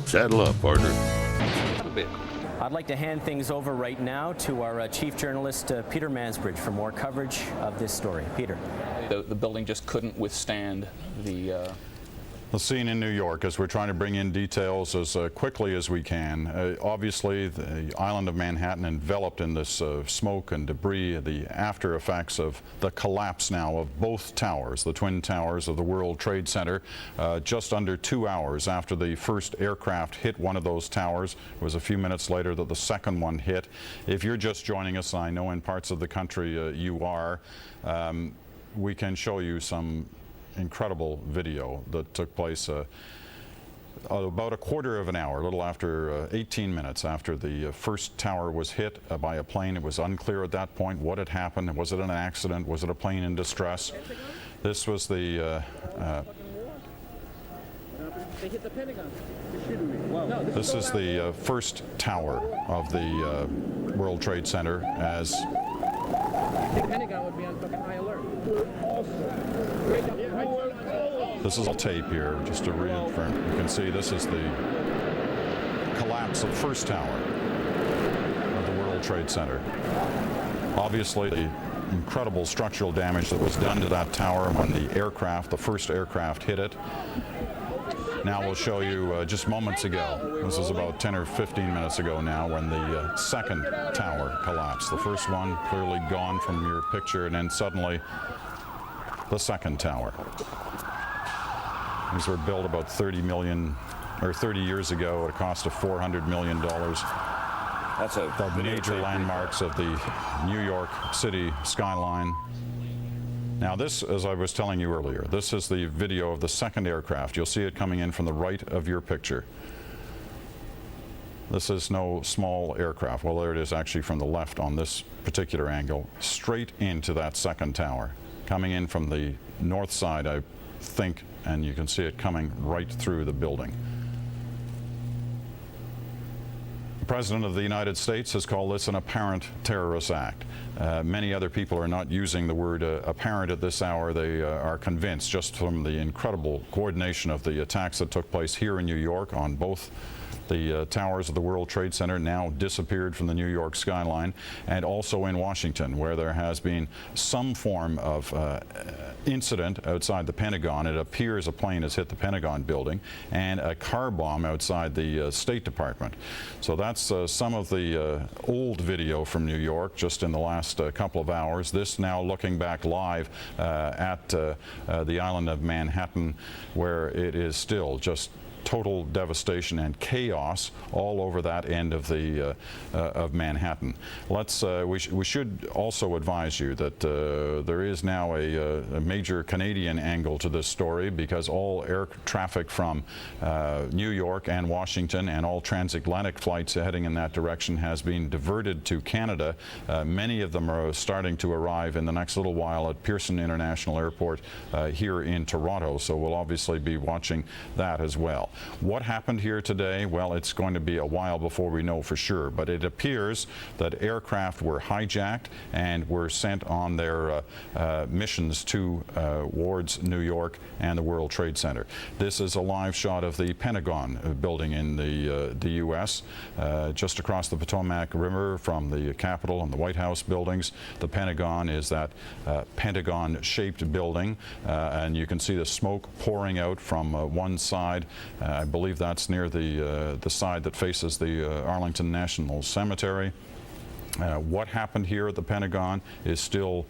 Saddle up, partner. I'd like to hand things over right now to our chief journalist, Peter Mansbridge, for more coverage of this story. Peter. The building just couldn't withstand the scene in New York, as we're trying to bring in details as quickly as we can. Obviously, the island of Manhattan enveloped in this smoke and debris, the after effects of the collapse now of both towers, the twin towers of the World Trade Center. Just under 2 hours after the first aircraft hit one of those towers, it was a few minutes later that the second one hit. If you're just joining us, I know in parts of the country you are, we can show you some incredible video that took place about a quarter of an hour, a little after 18 minutes after the first tower was hit by a plane. It was unclear at that point what had happened. Was it an accident? Was it a plane in distress? This was the this is the first tower of the World Trade Center as The Pentagon would be on fucking high alert. this is a tape here, just to reaffirm. You can see this is the collapse of the first tower of the World Trade Center. Obviously, the incredible structural damage that was done to that tower when the first aircraft hit it. Now we'll show you just moments ago, this is about 10 or 15 minutes ago now, when the second tower collapsed. The first one clearly gone from your picture, and then suddenly the second tower. These were built about 30 years ago at a cost of $400 million. That's the major landmarks of the New York City skyline. Now this, as I was telling you earlier, this is the video of the second aircraft. You'll see it coming in from the right of your picture. This is no small aircraft. Well, there it is actually from the left on this particular angle, straight into that second tower. Coming in from the north side, I think, and you can see it coming right through the building. The President of the United States has called this an apparent terrorist act. Many other people are not using the word apparent at this hour. They are convinced, just from the incredible coordination of the attacks that took place here in New York on both the towers of the World Trade Center, now disappeared from the New York skyline, and also in Washington, where there has been some form of incident outside the Pentagon. It appears a plane has hit the Pentagon building, and a car bomb outside the State Department. So that's some of the old video from New York just in the last couple of hours. This now looking back live at the island of Manhattan, where it is still just total devastation and chaos all over that end of the of Manhattan. We should also advise you that there is now a major Canadian angle to this story, because all air traffic from New York and Washington and all transatlantic flights heading in that direction has been diverted to Canada. Many of them are starting to arrive in the next little while at Pearson International Airport here in Toronto, so we'll obviously be watching that as well. What happened here today? Well, it's going to be a while before we know for sure, but it appears that aircraft were hijacked and were sent on their missions towards New York and the World Trade Center. This is a live shot of the Pentagon building in the U.S. Just across the Potomac River from the Capitol and the White House buildings. The Pentagon is that Pentagon-shaped building, and you can see the smoke pouring out from one side. I believe that's near the side that faces the Arlington National Cemetery. What happened here at the Pentagon is still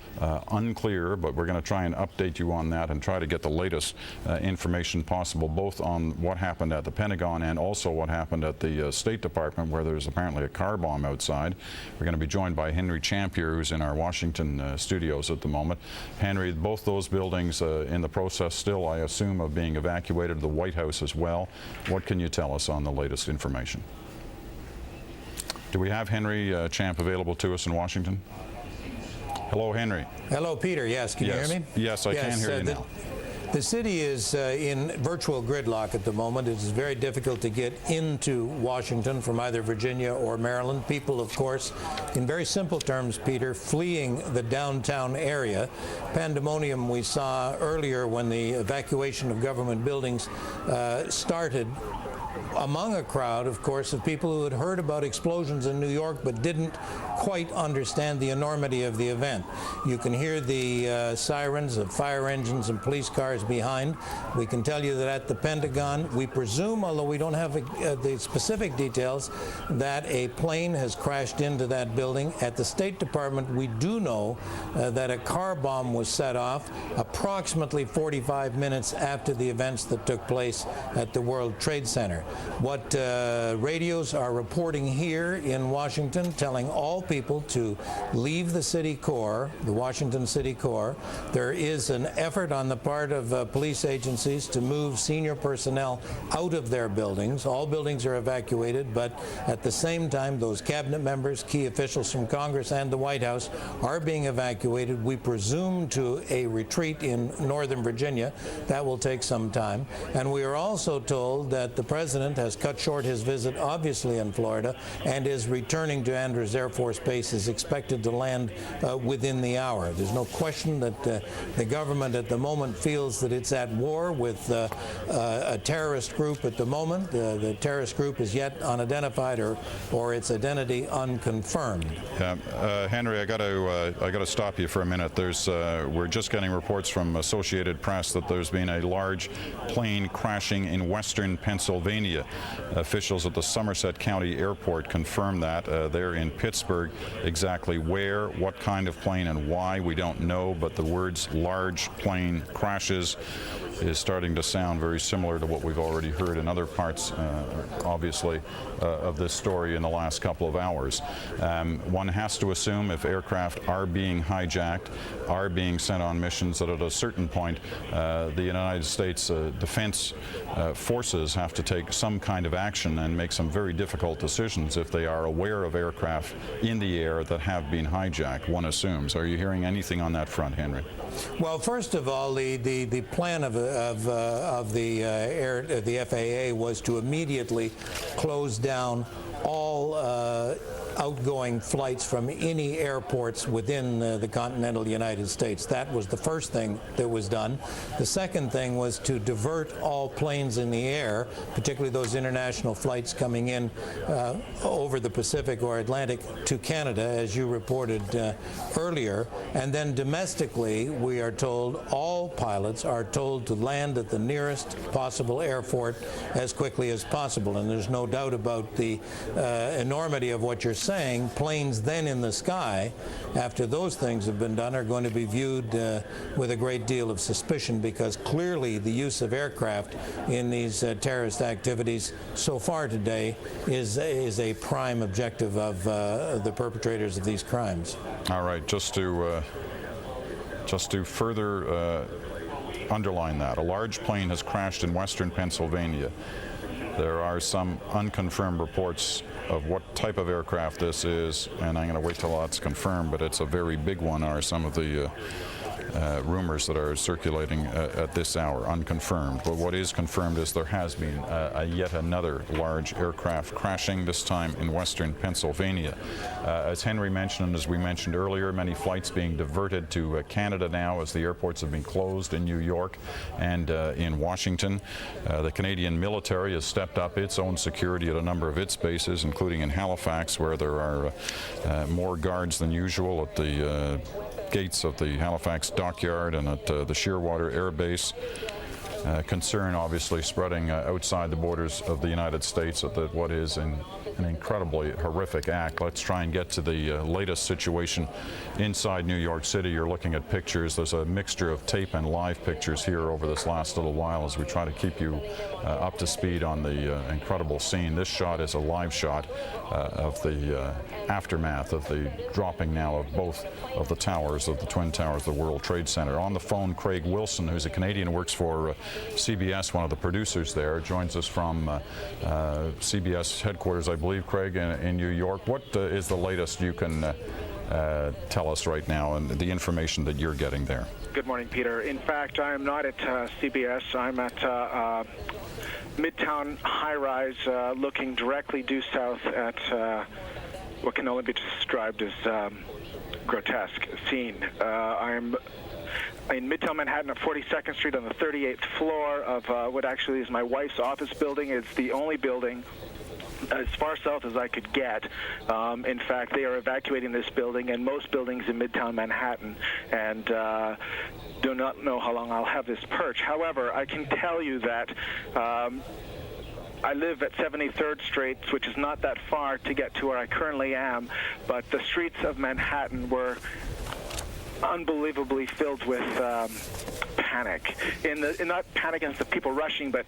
unclear, but we're going to try and update you on that and try to get the latest information possible, both on what happened at the Pentagon and also what happened at the State Department, where there's apparently a car bomb outside. We're going to be joined by Henry Champier, who's in our Washington studios at the moment. Henry, both those buildings in the process still, I assume, of being evacuated, the White House as well. What can you tell us on the latest information? Do we have Henry Champ available to us in Washington? Hello, Henry. Hello, Peter. Yes, can you hear me? Yes, I can hear you now. The city is in virtual gridlock at the moment. It is very difficult to get into Washington from either Virginia or Maryland. People, of course, in very simple terms, Peter, fleeing the downtown area. Pandemonium we saw earlier when the evacuation of government buildings started among a crowd, of course, of people who had heard about explosions in New York but didn't quite understand the enormity of the event. You can hear the sirens of fire engines and police cars behind. We can tell you that at the Pentagon, we presume, although we don't have the specific details, that a plane has crashed into that building. At the State Department, we do know that a car bomb was set off approximately 45 minutes after the events that took place at the World Trade Center. What radios are reporting here in Washington, telling all people to leave the city core, the Washington City core. There is an effort on the part of police agencies to move senior personnel out of their buildings. All buildings are evacuated, but at the same time, those cabinet members, key officials from Congress and the White House are being evacuated, we presume, to a retreat in Northern Virginia. That will take some time. And we are also told that the president has cut short his visit, obviously, in Florida, and is returning to Andrews Air Force Base, is expected to land within the hour. There's no question that the government at the moment feels that it's at war with a terrorist group at the moment. The terrorist group is yet unidentified or its identity unconfirmed. Henry, I got to stop you for a minute. We're just getting reports from Associated Press that there's been a large plane crashing in western Pennsylvania. Officials at the Somerset County Airport confirmed that. They're in Pittsburgh. Exactly where, what kind of plane, and why, we don't know, but the words large plane crashes is starting to sound very similar to what we've already heard in other parts, obviously, of this story in the last couple of hours. One has to assume if aircraft are being hijacked, are being sent on missions, that at a certain point the United States Defense Forces have to take some kind of action and make some very difficult decisions if they are aware of aircraft in the air that have been hijacked, one assumes. Are you hearing anything on that front, Henry? Well, first of all, the plan of the FAA was to immediately close down all outgoing flights from any airports within the continental United States. That was the first thing that was done. The second thing was to divert all planes in the air, particularly those international flights coming in over the Pacific or Atlantic to Canada, as you reported earlier. And then domestically, we are told, all pilots are told to land at the nearest possible airport as quickly as possible. And there's no doubt about the enormity of what you're saying. Planes then in the sky, after those things have been done, are going to be viewed with a great deal of suspicion, because clearly the use of aircraft in these terrorist activities so far today is a prime objective of the perpetrators of these crimes. All right, just to further underline that, a large plane has crashed in western Pennsylvania. There are some unconfirmed reports of what type of aircraft this is, and I'm going to wait till that's confirmed, but it's a very big one, are some of the rumors that are circulating at this hour, unconfirmed. But what is confirmed is there has been yet another large aircraft crashing, this time in western Pennsylvania. As Henry mentioned, and as we mentioned earlier, many flights being diverted to Canada now as the airports have been closed in New York and in Washington. The Canadian military has stepped up its own security at a number of its bases, including in Halifax, where there are more guards than usual at the gates of the Halifax dockyard and at the Shearwater Air Base. Concern obviously spreading outside the borders of the United States at what is an incredibly horrific act. Let's try and get to the latest situation inside New York City. You're looking at pictures. There's a mixture of tape and live pictures here over this last little while as we try to keep you up to speed on the incredible scene. This shot is a live shot of the aftermath of the dropping now of both of the towers, of the Twin Towers, the World Trade Center. On the phone, Craig Wilson, who's a Canadian, works for CBS, one of the producers there, joins us from CBS headquarters, I believe, Craig, in New York. What is the latest you can tell us right now and the information that you're getting there? Good morning, Peter. In fact, I am not at CBS. I'm at Midtown high-rise looking directly due south at what can only be described as grotesque scene. I am in Midtown Manhattan at 42nd Street on the 38th floor of what actually is my wife's office building. It's the only building as far south as I could get. In fact, they are evacuating this building and most buildings in Midtown Manhattan, and do not know how long I'll have this perch. However, I can tell you that I live at 73rd Street, which is not that far to get to where I currently am, but the streets of Manhattan were unbelievably filled with panic. Not panic against the people rushing, but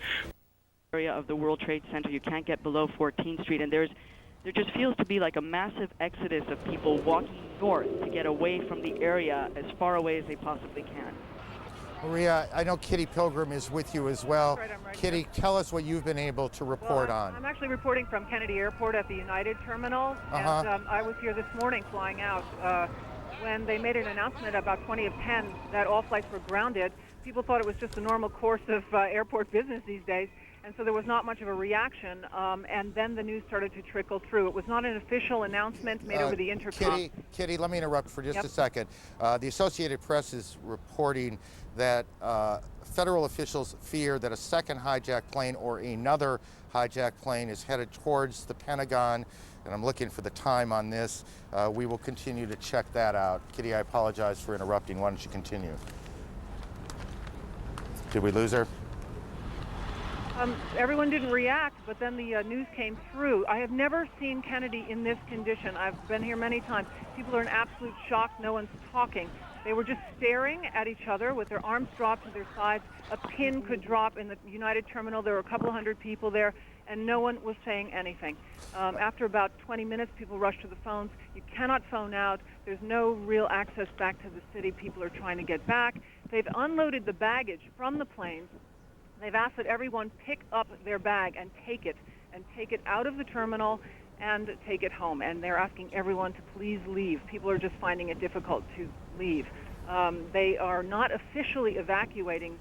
area of the World Trade Center. You can't get below 14th Street, and there just feels to be like a massive exodus of people walking north to get away from the area as far away as they possibly can. Maria, I know Kitty Pilgrim is with you as well. That's right, I'm right Kitty, here. tell us what you've been able to report on. I'm actually reporting from Kennedy Airport at the United Terminal, and I was here this morning flying out. When they made an announcement about 20 of 10 that all flights were grounded, people thought it was just a normal course of airport business these days, and so there was not much of a reaction, and then the news started to trickle through. It was not an official announcement made over the intercom. Kitty, let me interrupt for just a second. The Associated Press is reporting that federal officials fear that a second hijacked plane or another hijacked plane is headed towards the Pentagon, and I'm looking for the time on this. We will continue to check that out. Kitty, I apologize for interrupting. Why don't you continue? Did we lose her? Everyone didn't react, but then the news came through. I have never seen Kennedy in this condition. I've been here many times. People are in absolute shock. No one's talking. They were just staring at each other with their arms dropped to their sides. A pin could drop in the United Terminal. There were a couple hundred people there, and no one was saying anything. After about 20 minutes, people rushed to the phones. You cannot phone out. There's no real access back to the city. People are trying to get back. They've unloaded the baggage from the planes. They've asked that everyone pick up their bag and take it out of the terminal and take it home. And they're asking everyone to please leave. People are just finding it difficult to leave. They are not officially evacuating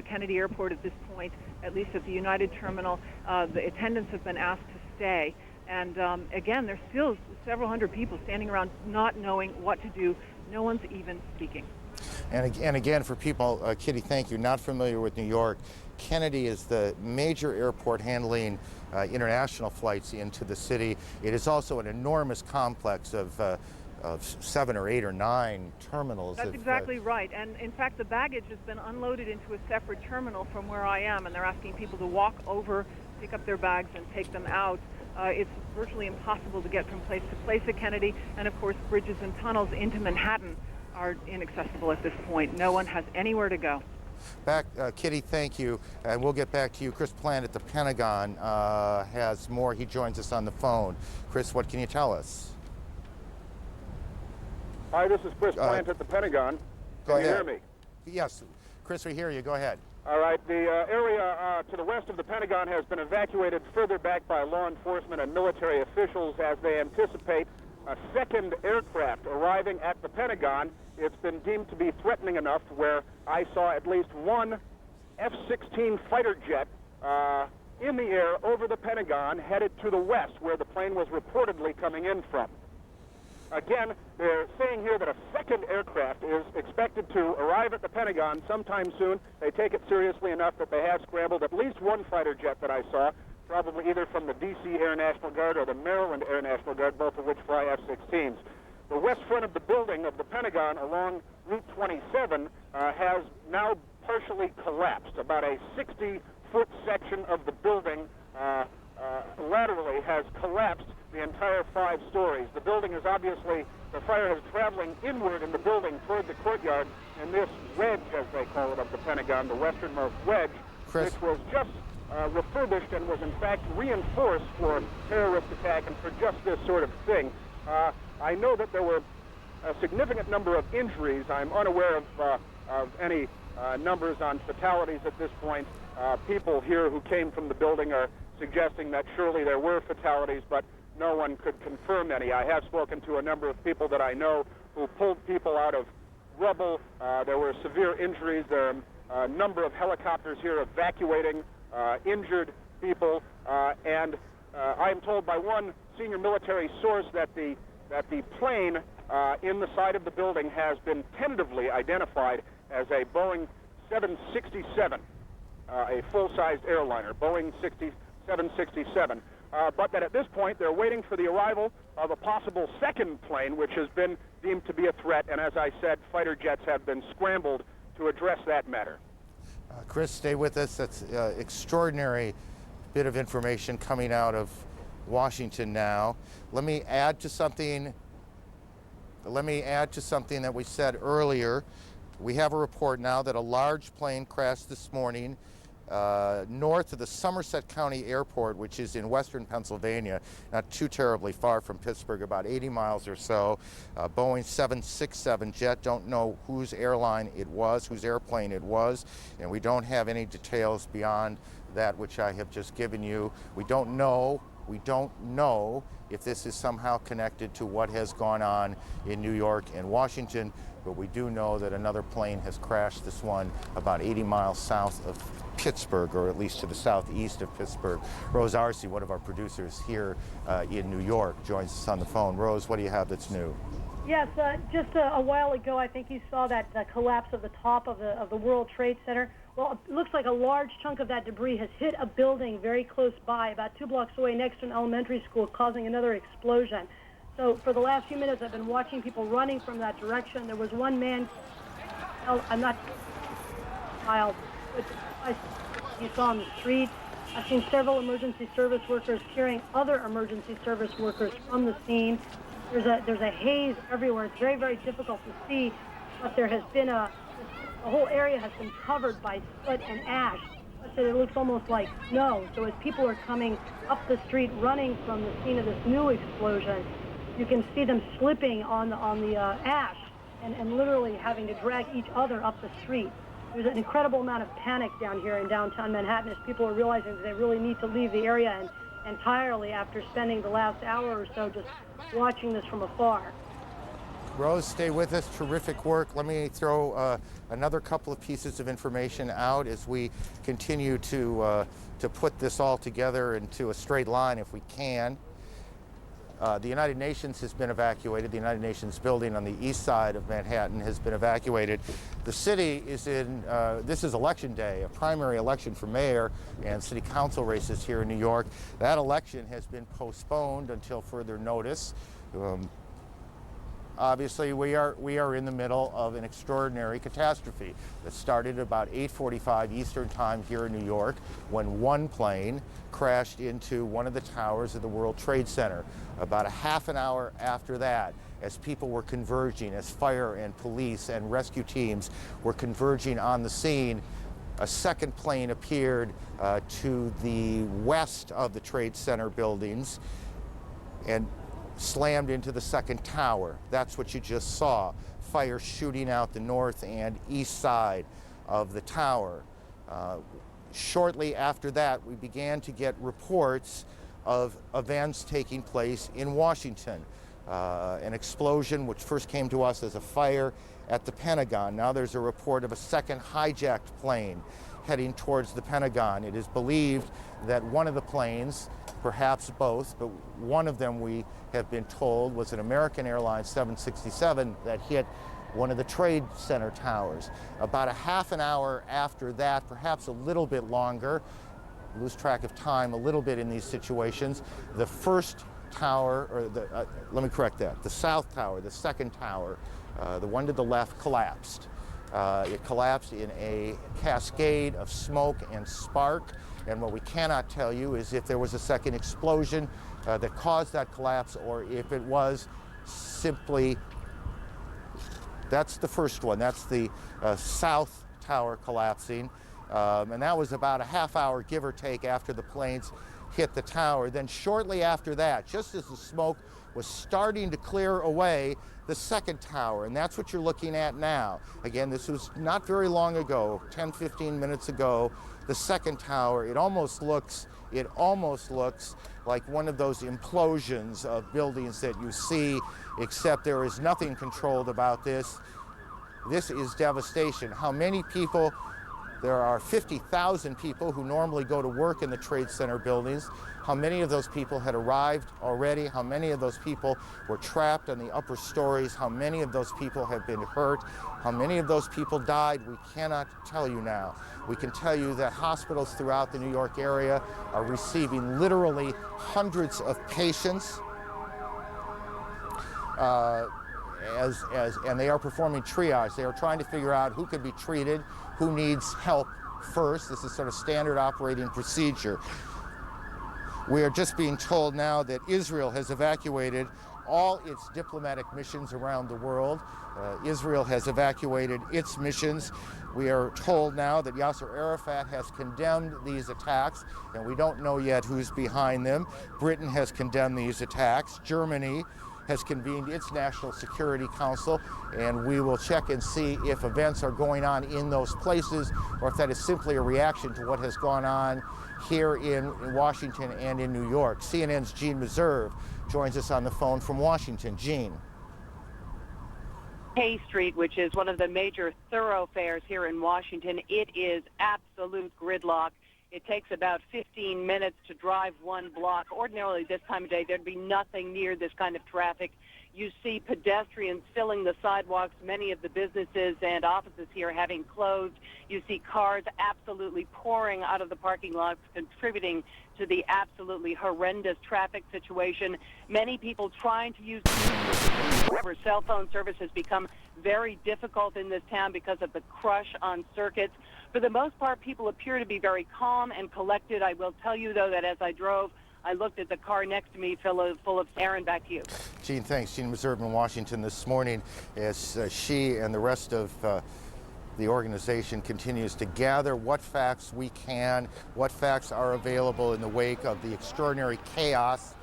Kennedy Airport at this point, at least at the United Terminal. The attendants have been asked to stay. And again, there's still several hundred people standing around not knowing what to do. No one's even speaking. And again, for people, Kitty, thank you, not familiar with New York, Kennedy is the major airport handling international flights into the city. It is also an enormous complex of 7 or 8 or 9 terminals. That's exactly right. And in fact, the baggage has been unloaded into a separate terminal from where I am, and they're asking people to walk over, pick up their bags, and take them out. It's virtually impossible to get from place to place at Kennedy, and of course, bridges and tunnels into Manhattan are inaccessible at this point. No one has anywhere to go. Kitty, thank you, and we'll get back to you. Chris Plant at the Pentagon has more. He joins us on the phone. Chris, what can you tell us? Hi, this is Chris Plant at the Pentagon. Go ahead. Can you hear me? Yes, Chris, we hear you. Go ahead. All right, the area to the west of the Pentagon has been evacuated further back by law enforcement and military officials as they anticipate a second aircraft arriving at the Pentagon. It's been deemed to be threatening enough where I saw at least one F-16 fighter jet in the air over the Pentagon headed to the west where the plane was reportedly coming in from. Again, they're saying here that a second aircraft is expected to arrive at the Pentagon sometime soon. They take it seriously enough that they have scrambled at least one fighter jet that I saw, probably either from the D.C. Air National Guard or the Maryland Air National Guard, both of which fly F-16s. The west front of the building of the Pentagon along Route 27 has now partially collapsed. About a 60-foot section of the building laterally has collapsed the entire 5 stories. The building is obviously, the fire is traveling inward in the building toward the courtyard, and this wedge, as they call it, of the Pentagon, the westernmost wedge, which was just refurbished and was in fact reinforced for terrorist attack and for just this sort of thing. I know that there were a significant number of injuries. I'm unaware of any numbers on fatalities at this point. People here who came from the building are suggesting that surely there were fatalities, but no one could confirm any. I have spoken to a number of people that I know who pulled people out of rubble. There were severe injuries. There are a number of helicopters here evacuating injured people, and I am told by one senior military source that the plane in the side of the building has been tentatively identified as a Boeing 767, a full-sized airliner, Boeing 767. But that at this point they're waiting for the arrival of a possible second plane, which has been deemed to be a threat. And as I said, fighter jets have been scrambled to address that matter. Chris, stay with us. That's extraordinary bit of information coming out of Washington now. Let me add to something that we said earlier. We have a report now that a large plane crashed this morning north of the Somerset County Airport, which is in western Pennsylvania, not too terribly far from Pittsburgh, about 80 miles or so. Boeing 767 jet, don't know whose airline it was, whose airplane it was, and we don't have any details beyond that which I have just given you. We don't know if this is somehow connected to what has gone on in New York and Washington, but we do know that another plane has crashed, this one about 80 miles south of Pittsburgh, or at least to the southeast of Pittsburgh. Rose Arce, one of our producers here in New York, joins us on the phone. Rose, what do you have that's new? Yes, just a while ago, I think you saw that collapse of the top of the World Trade Center. Well, it looks like a large chunk of that debris has hit a building very close by, about 2 blocks away next to an elementary school, causing another explosion. So for the last few minutes, I've been watching people running from that direction. There was one man, I'm not child, but you saw on the street. I've seen several emergency service workers carrying other emergency service workers from the scene. There's a haze everywhere. It's very, very difficult to see, but there has been the whole area has been covered by soot and ash. So it looks almost like snow. So as people are coming up the street running from the scene of this new explosion, you can see them slipping on the ash and literally having to drag each other up the street. There's an incredible amount of panic down here in downtown Manhattan as people are realizing that they really need to leave the area entirely after spending the last hour or so just watching this from afar. Rose, stay with us. Terrific work. Let me throw another couple of pieces of information out as we continue to put this all together into a straight line if we can. The United Nations has been evacuated. The United Nations building on the east side of Manhattan has been evacuated. The city is in, this is election day, a primary election for mayor and city council races here in New York. That election has been postponed until further notice. Obviously, we are in the middle of an extraordinary catastrophe that started about 8:45 Eastern Time here in New York when one plane crashed into one of the towers of the World Trade Center. About a half an hour after that, as people were converging, as fire and police and rescue teams were converging on the scene, a second plane appeared to the west of the Trade Center buildings and slammed into the second tower. That's what you just saw. Fire shooting out the north and east side of the tower. Shortly after that, we began to get reports of events taking place in Washington. An explosion which first came to us as a fire at the Pentagon. Now there's a report of a second hijacked plane heading towards the Pentagon. It is believed that one of the planes, perhaps both, but one of them we have been told was an American Airlines 767 that hit one of the Trade Center towers. About a half an hour after that, perhaps a little bit longer, lose track of time a little bit in these situations, the first tower, or let me correct that, the south tower, the second tower, the one to the left collapsed. It collapsed in a cascade of smoke and spark. And what we cannot tell you is if there was a second explosion that caused that collapse or if it was simply, that's the first one, that's the south tower collapsing. And that was about a half hour, give or take, after the planes hit the tower. Then shortly after that, just as the smoke was starting to clear away, the second tower, and that's what you're looking at now. Again, this was not very long ago, 10, 15 minutes ago. The second tower, it almost looks like one of those implosions of buildings that you see, except there is nothing controlled about this. This is devastation. How many people There are 50,000 people who normally go to work in the Trade Center buildings. How many of those people had arrived already? How many of those people were trapped in the upper stories? How many of those people have been hurt? How many of those people died? We cannot tell you now. We can tell you that hospitals throughout the New York area are receiving literally hundreds of patients, and they are performing triage. They are trying to figure out who could be treated, who needs help first. This is sort of standard operating procedure. We are just being told now that Israel has evacuated all its diplomatic missions around the world. Israel has evacuated its missions. We are told now that Yasser Arafat has condemned these attacks, and we don't know yet who's behind them. Britain has condemned these attacks. Germany has convened its National Security Council, and we will check and see if events are going on in those places or if that is simply a reaction to what has gone on here in Washington and in New York. CNN's Gene Meserve joins us on the phone from Washington. Gene. K Street, which is one of the major thoroughfares here in Washington, it is absolute gridlock. It takes about 15 minutes to drive one block. Ordinarily, this time of day, there'd be nothing near this kind of traffic. You see pedestrians filling the sidewalks, many of the businesses and offices here having closed. You see cars absolutely pouring out of the parking lots, contributing to the absolutely horrendous traffic situation. Many people trying to use however, cell phone service has become very difficult in this town because of the crush on circuits. For the most part, people appear to be very calm and collected. I will tell you, though, that as I drove, I looked at the car next to me full of Aaron, back to you. Gene, thanks. Gene Meserve in Washington this morning as she and the rest of the organization continues to gather what facts we can, what facts are available in the wake of the extraordinary chaos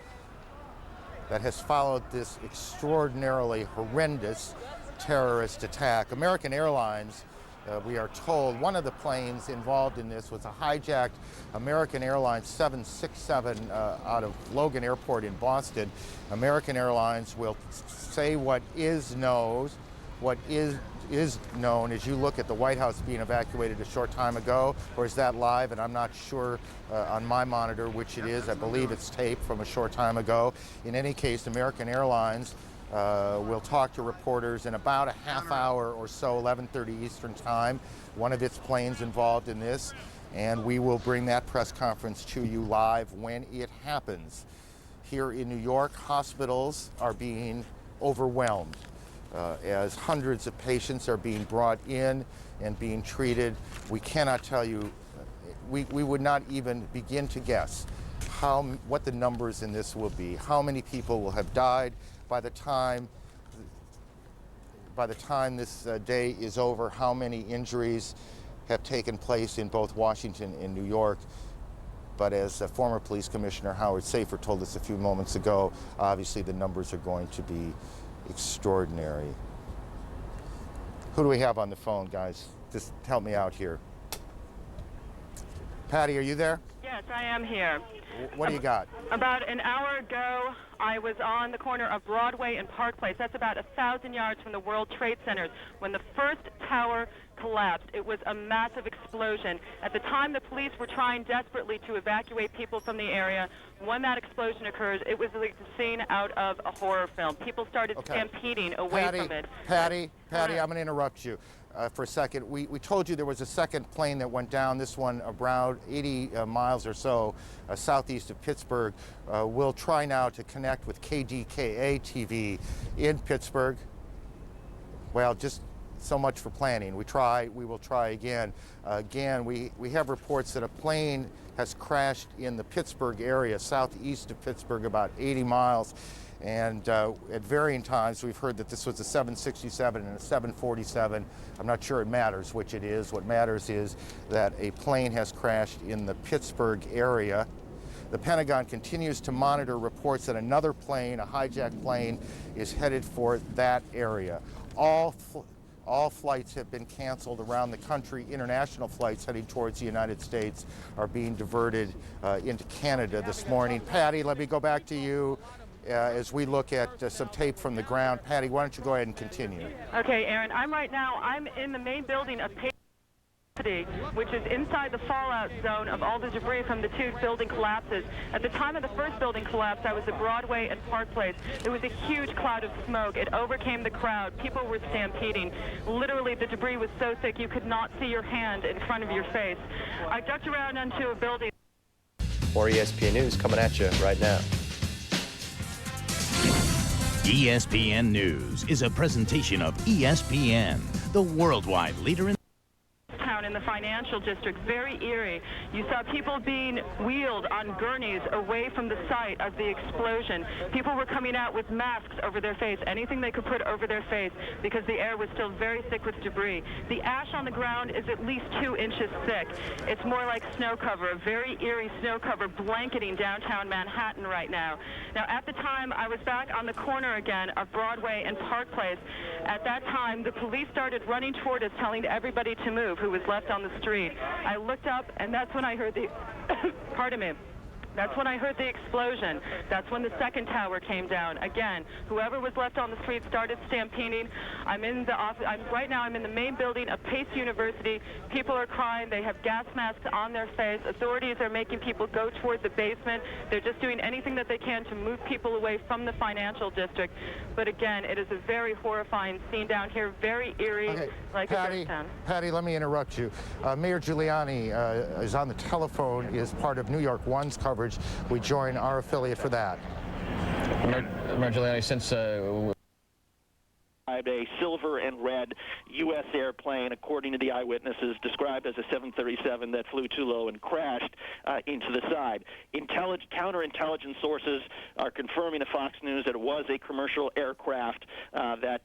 that has followed this extraordinarily horrendous terrorist attack. American Airlines, we are told, one of the planes involved in this was a hijacked American Airlines 767 out of Logan Airport in Boston. American Airlines will say what is known. What is known as you look at the White House being evacuated a short time ago, or is that live? And I'm not sure on my monitor which it is. I believe it's taped from a short time ago. In any case, American Airlines will talk to reporters in about a half hour or so, 11:30 Eastern Time. One of its planes involved in this, and we will bring that press conference to you live when it happens. Here in New York, hospitals are being overwhelmed as hundreds of patients are being brought in and being treated. We cannot tell you, we would not even begin to guess what the numbers in this will be, how many people will have died by the time this day is over, how many injuries have taken place in both Washington and New York. But as former Police Commissioner Howard Safer told us a few moments ago, obviously the numbers are going to be extraordinary. Who do we have on the phone, guys? Just help me out here. Patty, are you there? Yes, I am here. What do you got? About an hour ago, I was on the corner of Broadway and Park Place. That's about 1,000 yards from the World Trade Center. When the first tower collapsed, it was a massive explosion. At the time, the police were trying desperately to evacuate people from the area. When that explosion occurred, it was like the scene out of a horror film. People started stampeding away from it. Patty, I'm going to interrupt you for a second. We told you there was a second plane that went down, this one around 80 miles or so southeast of Pittsburgh. We'll try now to connect with KDKA TV in Pittsburgh. Well, just so much for planning. We will try again. Again, we have reports that a plane has crashed in the Pittsburgh area, southeast of Pittsburgh, about 80 miles. And at varying times, we've heard that this was a 767 and a 747. I'm not sure it matters which it is. What matters is that a plane has crashed in the Pittsburgh area. The Pentagon continues to monitor reports that another plane, a hijacked plane, is headed for that area. All flights have been canceled around the country. International flights heading towards the United States are being diverted into Canada this morning. Patty, let me go back to you as we look at some tape from the ground. Patty, why don't you go ahead and continue? Okay, Aaron, I'm in the main building of University, which is inside the fallout zone of all the debris from the two building collapses. At the time of the first building collapse, I was at Broadway and Park Place. There was a huge cloud of smoke. It overcame the crowd. People were stampeding. Literally, the debris was so thick you could not see your hand in front of your face. I ducked around onto a building. More ESPN News coming at you right now. ESPN News is a presentation of ESPN, the worldwide leader in Town in the financial district, very eerie. You saw people being wheeled on gurneys away from the site of the explosion. People were coming out with masks over their face, anything they could put over their face, because the air was still very thick with debris. The ash on the ground is at least 2 inches thick. It's more like snow cover, a very eerie snow cover blanketing downtown Manhattan right now. Now, at the time, I was back on the corner again of Broadway and Park Place. At that time, the police started running toward us, telling everybody to move who was left on the street. I looked up, and that's when I heard the, pardon me, that's when I heard the explosion. That's when the second tower came down. Again, whoever was left on the street started stampeding. I'm in the office. Right now I'm in the main building of Pace University. People are crying. They have gas masks on their face. Authorities are making people go toward the basement. They're just doing anything that they can to move people away from the financial district. But again, it is a very horrifying scene down here, very eerie, like a ghost town. Patty, let me interrupt you. Mayor Giuliani is on the telephone, is part of New York One's coverage. We join our affiliate for that. Mayor Giuliani, since a silver and red U.S. airplane, according to the eyewitnesses, described as a 737 that flew too low and crashed into the side. Counterintelligence sources are confirming to Fox News that it was a commercial aircraft that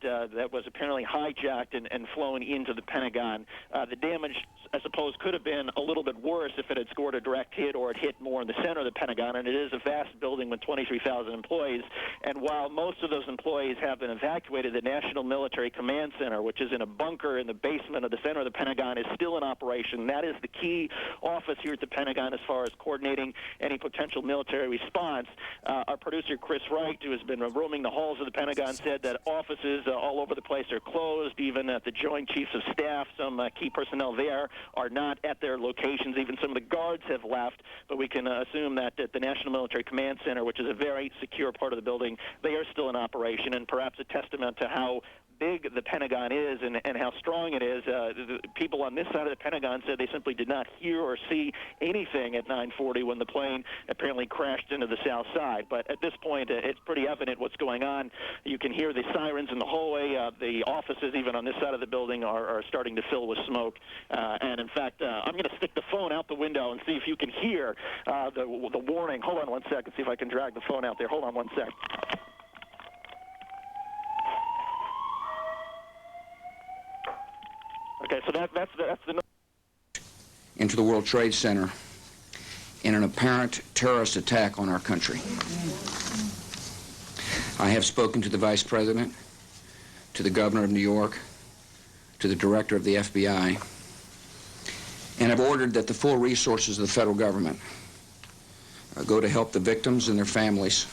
was apparently hijacked and flown into the Pentagon. The damage, I suppose, could have been a little bit worse if it had scored a direct hit or it hit more in the center of the Pentagon, and it is a vast building with 23,000 employees. And while most of those employees have been evacuated, the National Military Command Center, which is in a bunker in the basement of the center of the Pentagon, is still in operation. That is the key office here at the Pentagon as far as coordinating any potential military response. Our producer, Chris Wright, who has been roaming the halls of the Pentagon, said that offices all over the place are closed. Even at the Joint Chiefs of Staff, some key personnel there are not at their locations. Even some of the guards have left, but we can assume that at the National Military Command Center, which is a very secure part of the building, they are still in operation, and perhaps a testament to how big the Pentagon is and how strong it is. The people on this side of the Pentagon said they simply did not hear or see anything at 9:40 when the plane apparently crashed into the south side. But at this point, it's pretty evident what's going on. You can hear the sirens in the hallway. The offices, even on this side of the building, are starting to fill with smoke. And in fact, I'm going to stick the phone out the window and see if you can hear the warning. Hold on one second, see if I can drag the phone out there. Hold on one sec. Okay, so that's the into the World Trade Center in an apparent terrorist attack on our country. I have spoken to the Vice President, to the Governor of New York, to the Director of the FBI, and have ordered that the full resources of the federal government go to help the victims and their families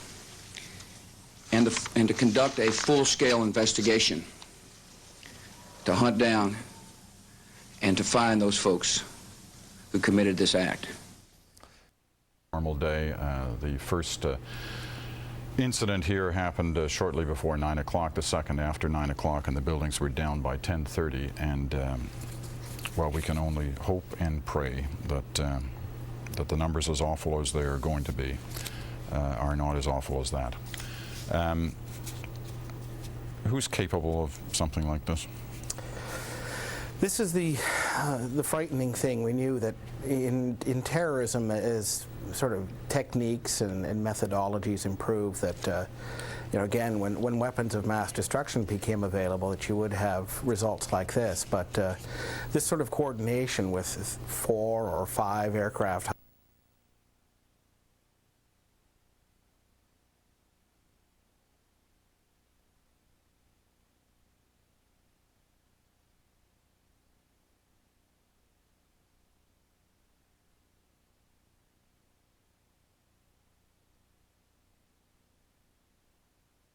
and to conduct a full-scale investigation to hunt down and to find those folks who committed this act. Normal day. The first incident here happened shortly before 9 o'clock, the second after 9 o'clock, and the buildings were down by 10:30. And well, we can only hope and pray that that the numbers, as awful as they are going to be, are not as awful as that. Who's capable of something like this? This is the frightening thing. We knew that in terrorism, as sort of techniques and methodologies improve, that you know, again, when weapons of mass destruction became available, that you would have results like this. But this sort of coordination with 4 or 5 aircraft.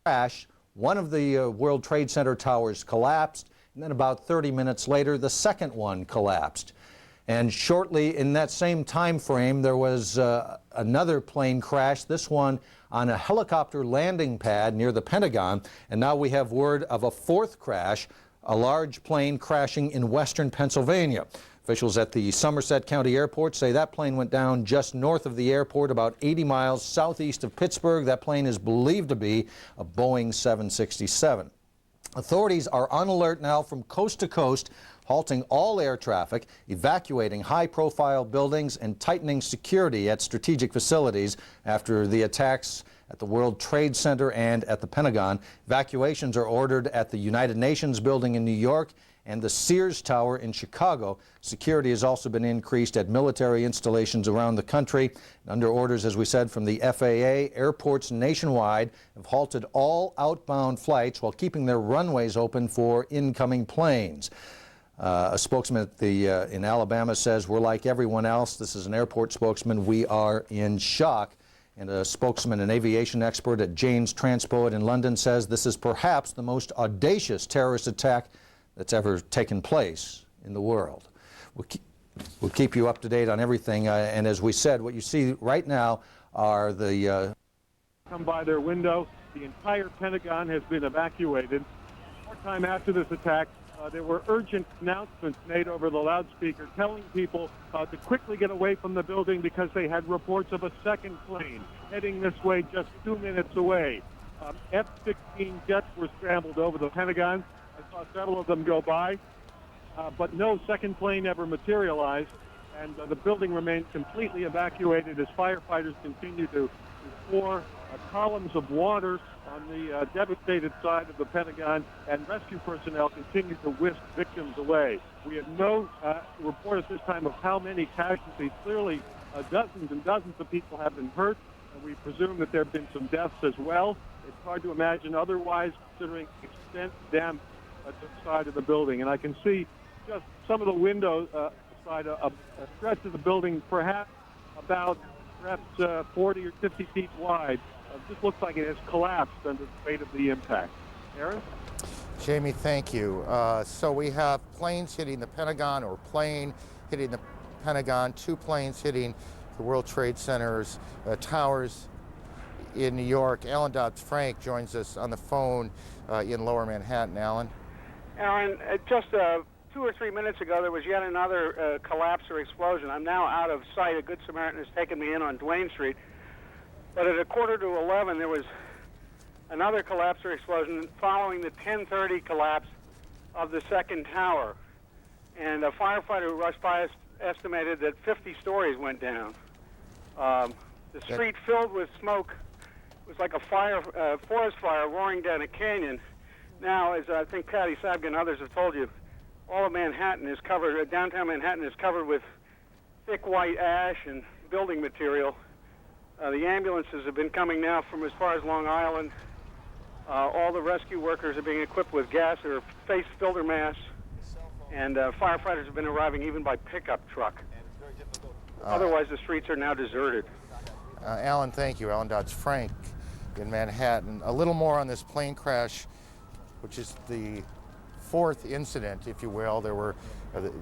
Crash, one of the World Trade Center towers collapsed, and then about 30 minutes later, the second one collapsed. And shortly in that same time frame, there was another plane crash, this one on a helicopter landing pad near the Pentagon. And now we have word of a fourth crash, a large plane crashing in western Pennsylvania. Officials at the Somerset County Airport say that plane went down just north of the airport, about 80 miles southeast of Pittsburgh. That plane is believed to be a Boeing 767. Authorities are on alert now from coast to coast, halting all air traffic, evacuating high-profile buildings, and tightening security at strategic facilities after the attacks at the World Trade Center and at the Pentagon. Evacuations are ordered at the United Nations building in New York and the Sears Tower in Chicago. Security has also been increased at military installations around the country. Under orders, as we said, from the FAA, airports nationwide have halted all outbound flights while keeping their runways open for incoming planes. A spokesman at in Alabama says, "We're like everyone else." This is an airport spokesman. "We are in shock." And a spokesman, an aviation expert at Jane's Transport in London, says this is perhaps the most audacious terrorist attack that's ever taken place in the world. We'll keep you up to date on everything. And as we said, what you see right now are the... Come by their window. The entire Pentagon has been evacuated. Short time after this attack, there were urgent announcements made over the loudspeaker telling people to quickly get away from the building because they had reports of a second plane heading this way just 2 minutes away. F-16 jets were scrambled over the Pentagon. I saw several of them go by, but no second plane ever materialized, and the building remains completely evacuated as firefighters continue to pour columns of water on the devastated side of the Pentagon, and rescue personnel continue to whisk victims away. We have no report at this time of how many casualties. Clearly, dozens and dozens of people have been hurt, and we presume that there have been some deaths as well. It's hard to imagine otherwise, considering extent damage at the side of the building. And I can see just some of the windows side a stretch of the building, perhaps 40 or 50 feet wide. Just looks like it has collapsed under the weight of the impact. Aaron? Jamie, thank you. So we have planes hitting the Pentagon, or plane hitting the Pentagon, 2 planes hitting the World Trade Center's towers in New York. Alan Dodd-Frank joins us on the phone in Lower Manhattan. Alan? Aaron, just 2 or 3 minutes ago, there was yet another collapse or explosion. I'm now out of sight. A Good Samaritan has taken me in on Duane Street. But at 11:15, there was another collapse or explosion following the 10:30 collapse of the second tower. And a firefighter who rushed by estimated that 50 stories went down. The street filled with smoke. It was like a forest fire roaring down a canyon. Now, as I think Patty Sabga and others have told you, all of Manhattan is covered, downtown Manhattan is covered with thick white ash and building material. The ambulances have been coming now from as far as Long Island. All the rescue workers are being equipped with gas or face filter masks, and firefighters have been arriving even by pickup truck. Otherwise, the streets are now deserted. Alan, thank you. Alan Dodd-Frank in Manhattan. A little more on this plane crash, which is the 4th incident, if you will. There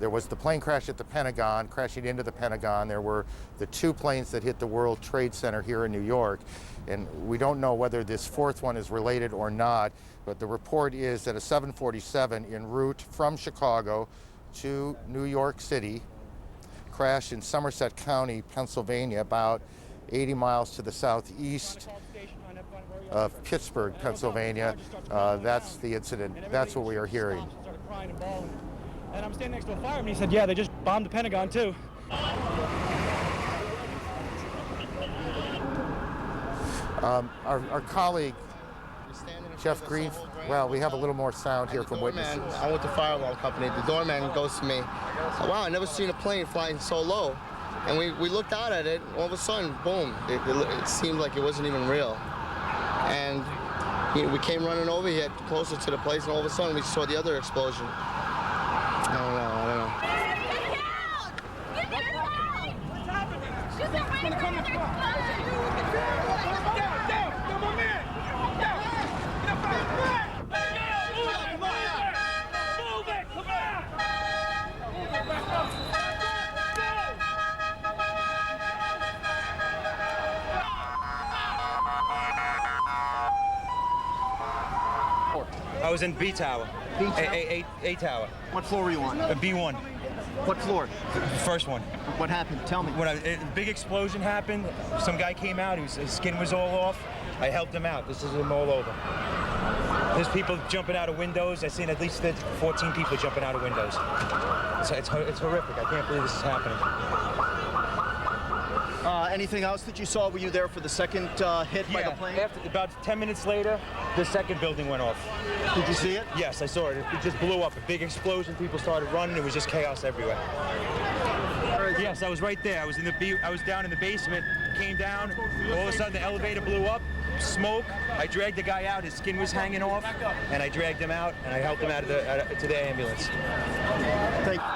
was the plane crash at the Pentagon, crashing into the Pentagon. There were the 2 planes that hit the World Trade Center here in New York. And we don't know whether this 4th one is related or not, but the report is that a 747 en route from Chicago to New York City crashed in Somerset County, Pennsylvania, about 80 miles to the southeast of Pittsburgh, Pennsylvania. That's the incident. That's what we are hearing. And I'm standing next to a fireman. He said, "Yeah, they just bombed the Pentagon too." Our colleague, Jeff Green, well, we have a little more sound here from witnesses. I'm with the fire alarm company. The doorman goes to me, "Wow, I never seen a plane flying so low." And we looked out at it. All of a sudden, boom, it seemed like it wasn't even real. And we came running over here closer to the place, and all of a sudden we saw the other explosion. I don't know. I was in B tower. B tower? A tower. What floor were you on? B1. What floor? The first one. What happened? Tell me. When a big explosion happened, some guy came out. His skin was all off. I helped him out. This is him all over. There's people jumping out of windows. I've seen at least 14 people jumping out of windows. It's horrific. I can't believe this is happening. Anything else that you saw? Were you there for the second hit by the plane? About 10 minutes later, the second building went off. Did you see it? Yes, I saw it. It just blew up. A big explosion. People started running. It was just chaos everywhere. Yes, I was right there. I was down in the basement. Came down. All of a sudden, the elevator blew up. Smoke. I dragged the guy out. His skin was hanging off, and I dragged him out, and I helped him out to the ambulance. Thank you.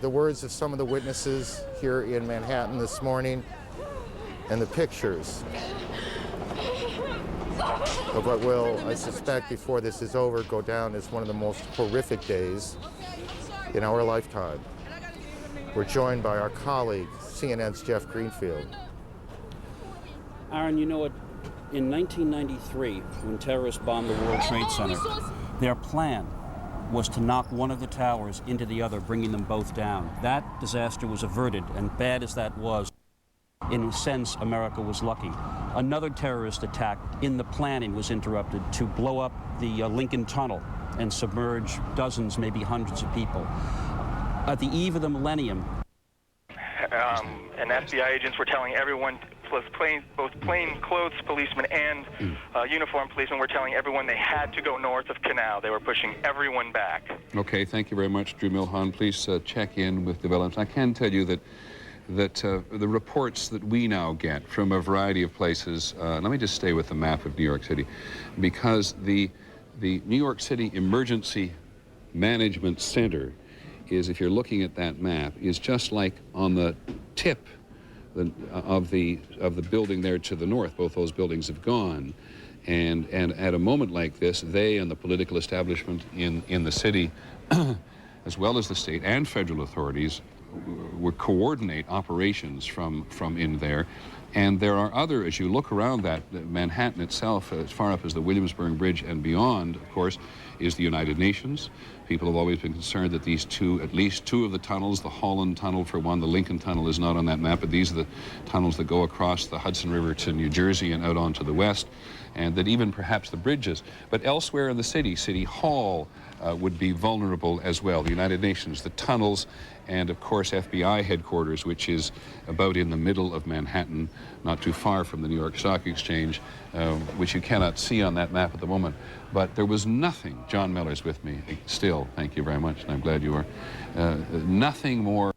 The words of some of the witnesses here in Manhattan this morning, and the pictures of what will, I suspect, before this is over, go down as one of the most horrific days in our lifetime. We're joined by our colleague, CNN's Jeff Greenfield. Aaron, you know what? In 1993, when terrorists bombed the World Trade Center, their plan was to knock one of the towers into the other, bringing them both down. That disaster was averted, and bad as that was, in a sense, America was lucky. Another terrorist attack in the planning was interrupted to blow up the Lincoln Tunnel and submerge dozens, maybe hundreds of people. At the eve of the millennium, and FBI agents were telling everyone, both plainclothes policemen and uniformed policemen were telling everyone they had to go north of Canal. They were pushing everyone back. Okay, thank you very much, Drew Milhon. Please check in with developments. I can tell you that the reports that we now get from a variety of places, let me just stay with the map of New York City, because the New York City Emergency Management Center is, if you're looking at that map, is just like on the tip of the building there to the north. Both those buildings have gone, and at a moment like this, they and the political establishment in the city, as well as the state and federal authorities, would coordinate operations from in there. And there are other, as you look around that, Manhattan itself, as far up as the Williamsburg Bridge and beyond, of course, is the United Nations. People have always been concerned that these at least two of the tunnels, the Holland Tunnel for one, the Lincoln Tunnel is not on that map, but these are the tunnels that go across the Hudson River to New Jersey and out onto the west, and that even perhaps the bridges. But elsewhere in the city, City Hall would be vulnerable as well. The United Nations, the tunnels, and of course FBI headquarters, which is about in the middle of Manhattan, not too far from the New York Stock Exchange, which you cannot see on that map at the moment. But there was nothing, John Miller's with me still, thank you very much, and I'm glad you are, nothing more.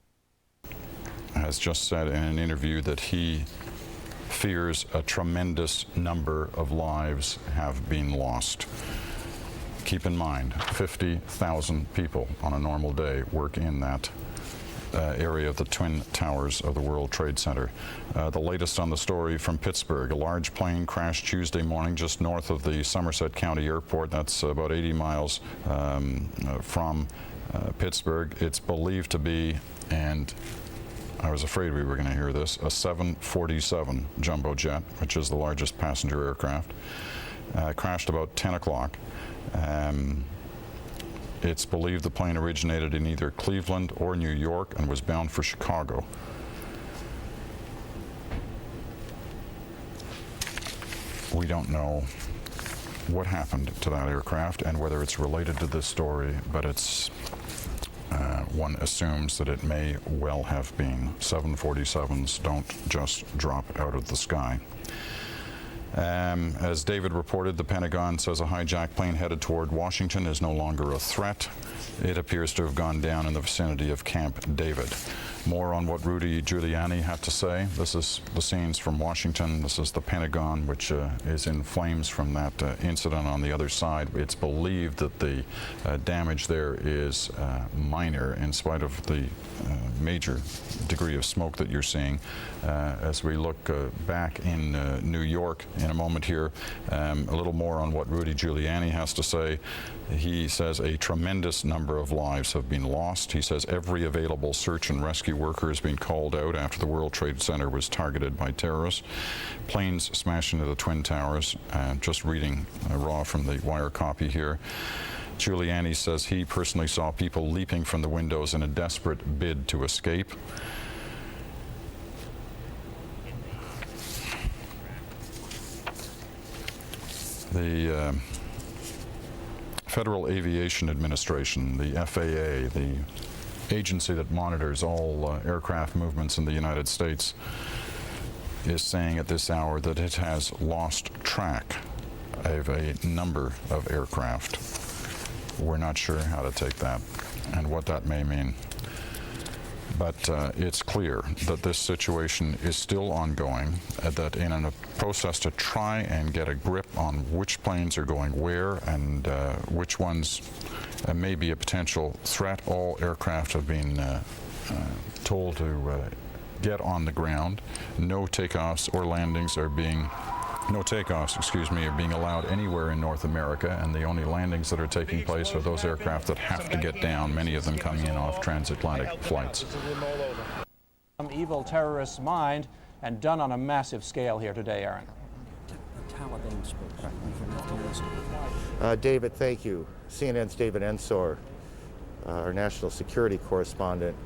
Has just said in an interview that he fears a tremendous number of lives have been lost. Keep in mind, 50,000 people on a normal day work in that area of the Twin Towers of the World Trade Center. The latest on the story from Pittsburgh. A large plane crashed Tuesday morning just north of the Somerset County Airport. That's about 80 miles from Pittsburgh. It's believed to be, and I was afraid we were going to hear this, a 747 jumbo jet, which is the largest passenger aircraft. Crashed about 10 o'clock. It's believed the plane originated in either Cleveland or New York and was bound for Chicago. We don't know what happened to that aircraft and whether it's related to this story, but it's one assumes that it may well have been. 747s don't just drop out of the sky. As David reported, the Pentagon says a hijacked plane headed toward Washington is no longer a threat. It appears to have gone down in the vicinity of Camp David. More on what Rudy Giuliani had to say. This is the scenes from Washington. This is the Pentagon, which is in flames from that incident on the other side. It's believed that the damage there is minor in spite of the major degree of smoke that you're seeing. As we look back in New York in a moment here, a little more on what Rudy Giuliani has to say. He says a tremendous number of lives have been lost. He says every available search and rescue rescue workers being called out after the World Trade Center was targeted by terrorists. Planes smashed into the Twin Towers. Just reading raw from the wire copy here. Giuliani says he personally saw people leaping from the windows in a desperate bid to escape. The Federal Aviation Administration, the FAA, the agency that monitors all aircraft movements in the United States, is saying at this hour that it has lost track of a number of aircraft. We're not sure how to take that and what that may mean. But it's clear that this situation is still ongoing, that in a process to try and get a grip on which planes are going where and which ones may be a potential threat, all aircraft have been told to get on the ground. No takeoffs or landings are being No takeoffs, are being allowed anywhere in North America, and the only landings that are taking place are those aircraft that have to get down, many of them coming in off transatlantic flights. Some evil terrorist's mind, and done on a massive scale here today, Aaron. David, thank you. CNN's David Ensor, our national security correspondent,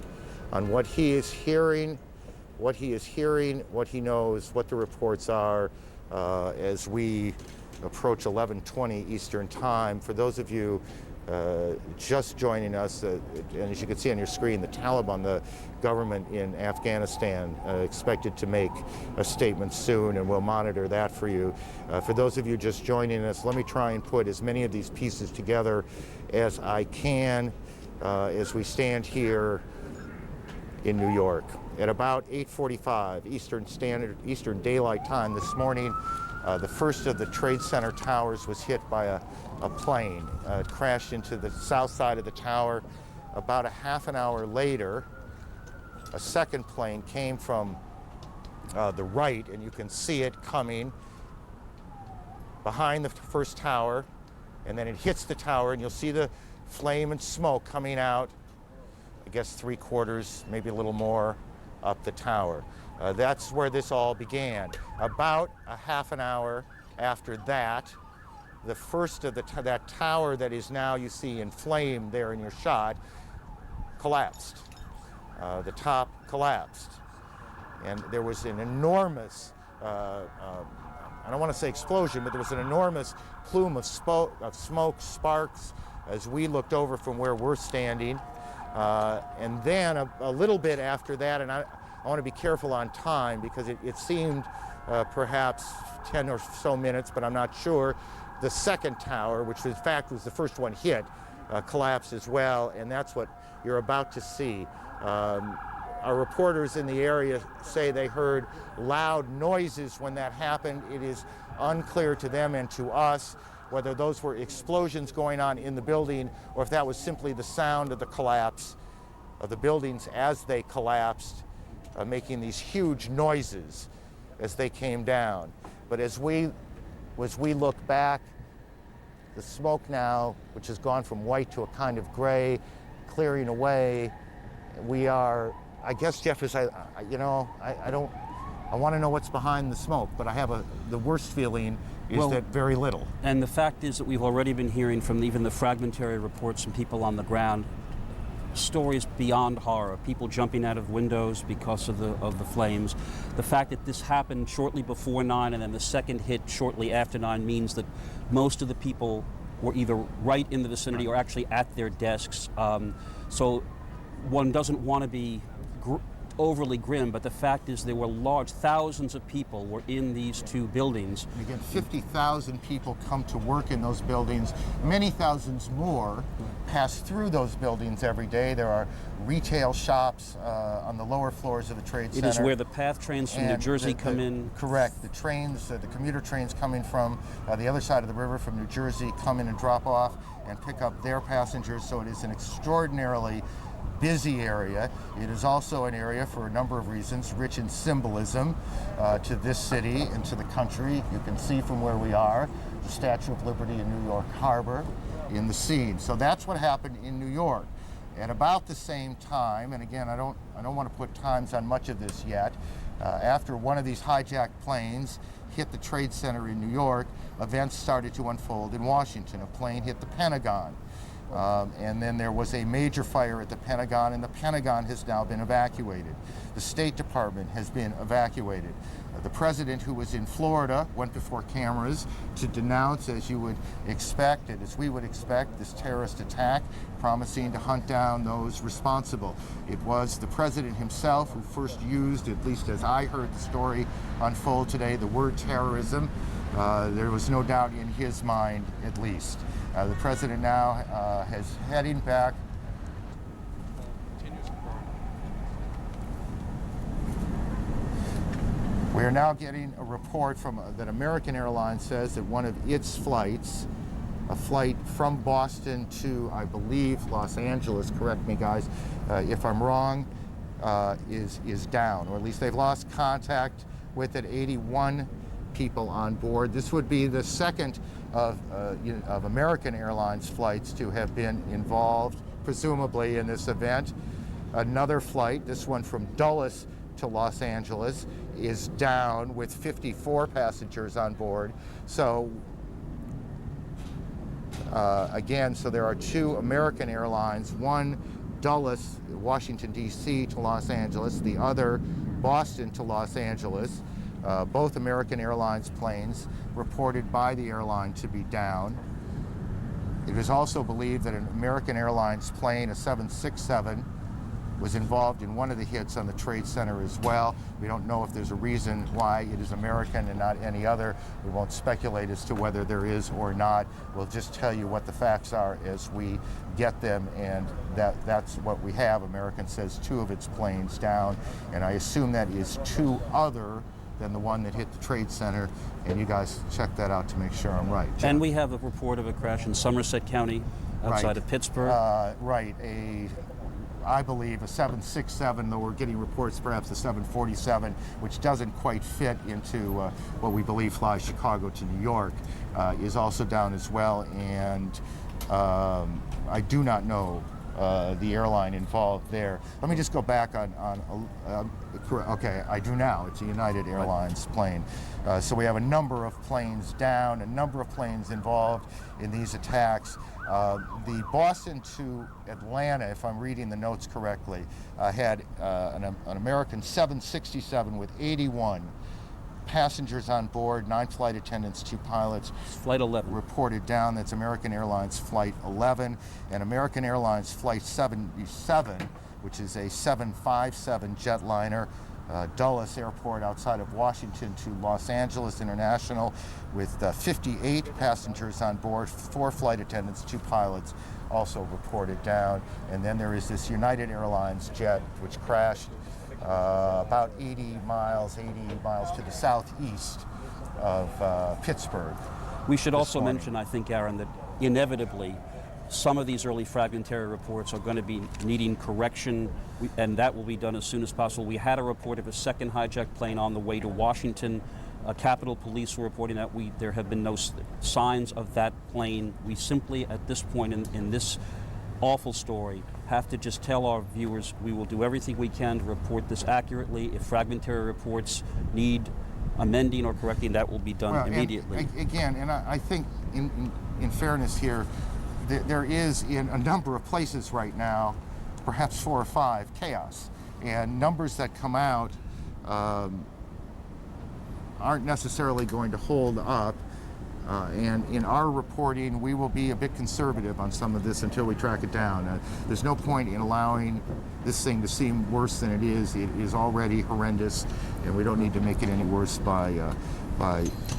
on what he is hearing, what he knows, what the reports are, as we approach 11:20 Eastern Time. For those of you just joining us, and as you can see on your screen, the Taliban, the government in Afghanistan, expected to make a statement soon, and we'll monitor that for you. For those of you just joining us, let me try and put as many of these pieces together as I can as we stand here in New York. At about 8:45 Eastern Daylight Time this morning, the first of the Trade Center towers was hit by a plane. It crashed into the south side of the tower. About a half an hour later, a second plane came from the right, and you can see it coming behind the first tower, and then it hits the tower, and you'll see the flame and smoke coming out, I guess 3/4, maybe a little more, up the tower. That's where this all began. About a half an hour after that, the first of that tower that is now you see in flame there in your shot collapsed. The top collapsed. And there was an enormous, I don't want to say explosion, but there was an enormous plume of smoke, sparks, as we looked over from where we're standing. And then a little bit after that, and I want to be careful on time because it seemed perhaps 10 or so minutes, but I'm not sure. The second tower, which in fact was the first one hit, collapsed as well, and that's what you're about to see. Our reporters in the area say they heard loud noises when that happened. It is unclear to them and to us whether those were explosions going on in the building or if that was simply the sound of the collapse of the buildings as they collapsed, making these huge noises as they came down. But as we look back, the smoke now, which has gone from white to a kind of gray, clearing away, we are, I guess, Jeff, I want to know what's behind the smoke, but I have the worst feeling is that very little. And the fact is that we've already been hearing from even the fragmentary reports from people on the ground, stories beyond horror, people jumping out of windows because of the flames. The fact that this happened shortly before 9 and then the second hit shortly after 9 means that most of the people were either right in the vicinity or actually at their desks. So one doesn't want to be overly grim, but the fact is there were thousands of people were in these two buildings. Again, 50,000 people come to work in those buildings. Many thousands more pass through those buildings every day. There are retail shops on the lower floors of the Trade Center. It is where the PATH trains from New Jersey come in. Correct. The trains, the commuter trains coming from the other side of the river from New Jersey come in and drop off and pick up their passengers. So it is an extraordinarily busy area. It is also an area, for a number of reasons, rich in symbolism to this city and to the country. You can see from where we are, the Statue of Liberty in New York Harbor in the scene. So that's what happened in New York. At about the same time, and again, I don't want to put times on much of this yet, after one of these hijacked planes hit the Trade Center in New York, events started to unfold in Washington. A plane hit the Pentagon. And then there was a major fire at the Pentagon, and the Pentagon has now been evacuated. The State Department has been evacuated. The president, who was in Florida, went before cameras to denounce, as you would expect, and as we would expect, this terrorist attack, promising to hunt down those responsible. It was the president himself who first used, at least as I heard the story unfold today, the word terrorism. There was no doubt in his mind, at least. The president now is heading back. We are now getting a report from that American Airlines says that one of its flights, a flight from Boston to, I believe, Los Angeles, correct me guys if I'm wrong, is down, or at least they've lost contact with it. 81 people on board. This would be the second of American Airlines flights to have been involved, presumably, in this event. Another flight, this one from Dulles to Los Angeles, is down with 54 passengers on board. So again, so there are two American Airlines, one Dulles, Washington, D.C. to Los Angeles, the other Boston to Los Angeles. Both American Airlines planes reported by the airline to be down. It is also believed that an American Airlines plane, a 767, was involved in one of the hits on the Trade Center as well. We don't know if there's a reason why it is American and not any other. We won't speculate as to whether there is or not. We'll just tell you what the facts are as we get them, and that's what we have. American says two of its planes down, and I assume that is two other than the one that hit the Trade Center, and you guys check that out to make sure I'm right. And we have a report of a crash in Somerset County, outside of Pittsburgh. Right, I believe a 767, though we're getting reports perhaps a 747, which doesn't quite fit into what we believe flies Chicago to New York, is also down as well, and I do not know the airline involved there. Let me just go back okay, I do now. It's a United Airlines plane. So we have a number of planes down, a number of planes involved in these attacks. The Boston to Atlanta, if I'm reading the notes correctly, had an American 767 with 81 passengers on board, 9 flight attendants, 2 pilots. Flight 11. Reported down. That's American Airlines Flight 11. And American Airlines Flight 77, which is a 757 jetliner, Dulles Airport outside of Washington to Los Angeles International, with 58 passengers on board, 4 flight attendants, 2 pilots, also reported down. And then there is this United Airlines jet, which crashed about 80 miles to the southeast of Pittsburgh. We should also mention, I think, Aaron, that inevitably some of these early fragmentary reports are going to be needing correction, and that will be done as soon as possible. We had a report of a second hijacked plane on the way to Washington. Capitol Police were reporting that there have been no signs of that plane. We simply, at this point in this awful story, have to just tell our viewers we will do everything we can to report this accurately. If fragmentary reports need amending or correcting, that will be done immediately. And I think in fairness here, there is in a number of places right now, perhaps 4 or 5, chaos. And numbers that come out aren't necessarily going to hold up. And in our reporting, we will be a bit conservative on some of this until we track it down. There's no point in allowing this thing to seem worse than it is. It is already horrendous, and we don't need to make it any worse by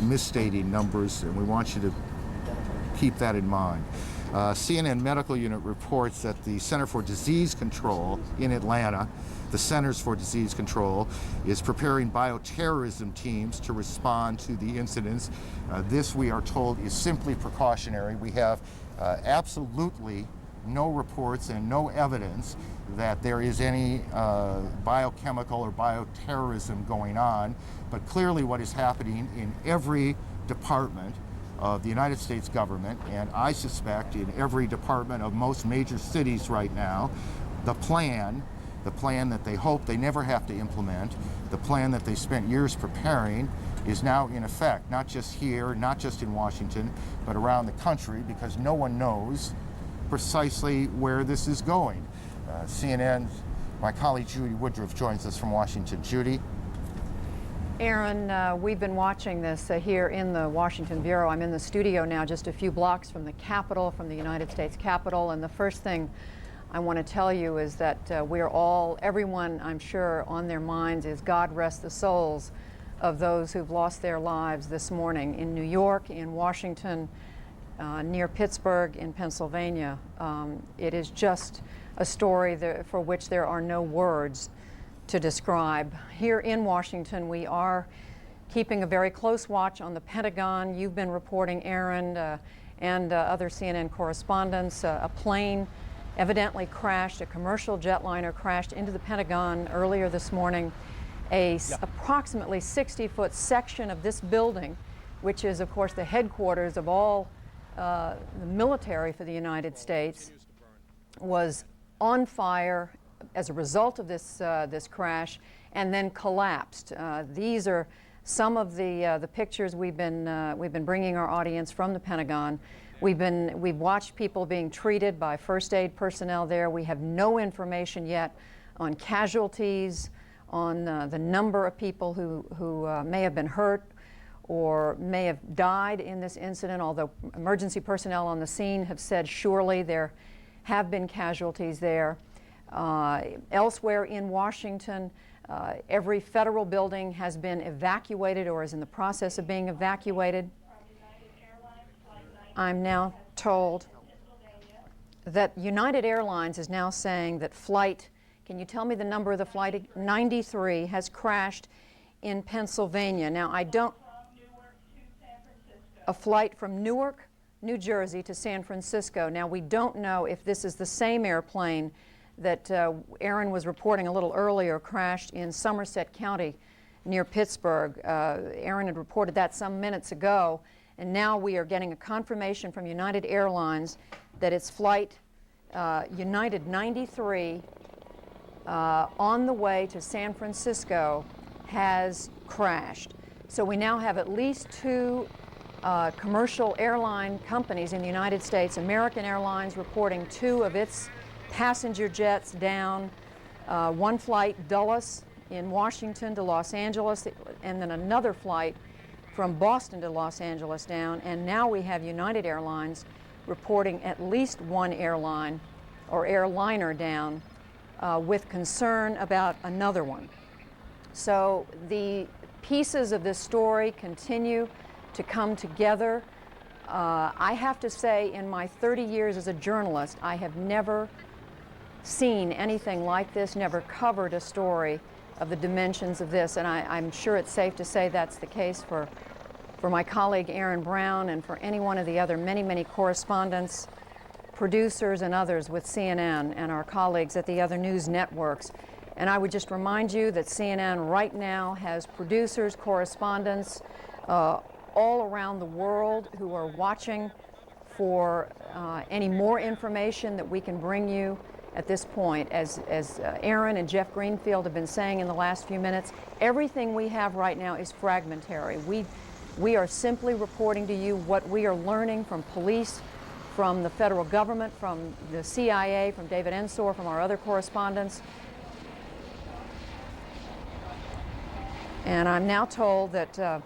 misstating numbers, and we want you to keep that in mind. CNN Medical Unit reports that the Center for Disease Control in Atlanta, the Centers for Disease Control, is preparing bioterrorism teams to respond to the incidents. This, we are told, is simply precautionary. We have absolutely no reports and no evidence that there is any biochemical or bioterrorism going on, but clearly what is happening in every department of the United States government, and I suspect in every department of most major cities right now, the plan that they hope they never have to implement, the plan that they spent years preparing, is now in effect, not just here, not just in Washington, but around the country, because no one knows precisely where this is going. CNN, my colleague Judy Woodruff joins us from Washington. Judy? Aaron, we've been watching this here in the Washington Bureau. I'm in the studio now just a few blocks from the Capitol, from the United States Capitol, and the first thing I want to tell you is that everyone I'm sure on their minds is God rest the souls of those who've lost their lives this morning in New York, in Washington, near Pittsburgh, in Pennsylvania. It is just a story for which there are no words to describe. Here in Washington, we are keeping a very close watch on the Pentagon. You've been reporting, Aaron, and other CNN correspondents. A plane evidently crashed, a commercial jetliner crashed into the Pentagon earlier this morning. Approximately 60-foot section of this building, which is, of course, the headquarters of all the military for the United States, was on fire as a result of this crash, and then collapsed. These are some of the pictures we've been bringing our audience from the Pentagon. We've watched people being treated by first aid personnel there. We have no information yet on casualties, on the number of people who may have been hurt or may have died in this incident, although emergency personnel on the scene have said surely there have been casualties there. Elsewhere in Washington, every federal building has been evacuated or is in the process of being evacuated. I'm now told that United Airlines is now saying that flight, can you tell me the number of the flight? 93 has crashed in Pennsylvania. Now, a flight from Newark, New Jersey to San Francisco. Now, we don't know if this is the same airplane that Aaron was reporting a little earlier crashed in Somerset County near Pittsburgh. Aaron had reported that some minutes ago, and now we are getting a confirmation from United Airlines that its flight, United 93, on the way to San Francisco, has crashed. So we now have at least two commercial airline companies in the United States, American Airlines reporting two of its passenger jets down, one flight Dulles in Washington to Los Angeles, and then another flight from Boston to Los Angeles down, and now we have United Airlines reporting at least one airline or airliner down with concern about another one. So the pieces of this story continue to come together. I have to say, in my 30 years as a journalist, I have never seen anything like this, never covered a story of the dimensions of this, and I'm sure it's safe to say that's the case for my colleague Aaron Brown and for any one of the other many correspondents, producers, and others with CNN and our colleagues at the other news networks. And I would just remind you that CNN right now has producers, correspondents all around the world who are watching for any more information that we can bring you at this point. As Aaron and Jeff Greenfield have been saying in the last few minutes, everything we have right now is fragmentary. We are simply reporting to you what we are learning from police, from the federal government, from the CIA, from David Ensor, from our other correspondents. And I'm now told that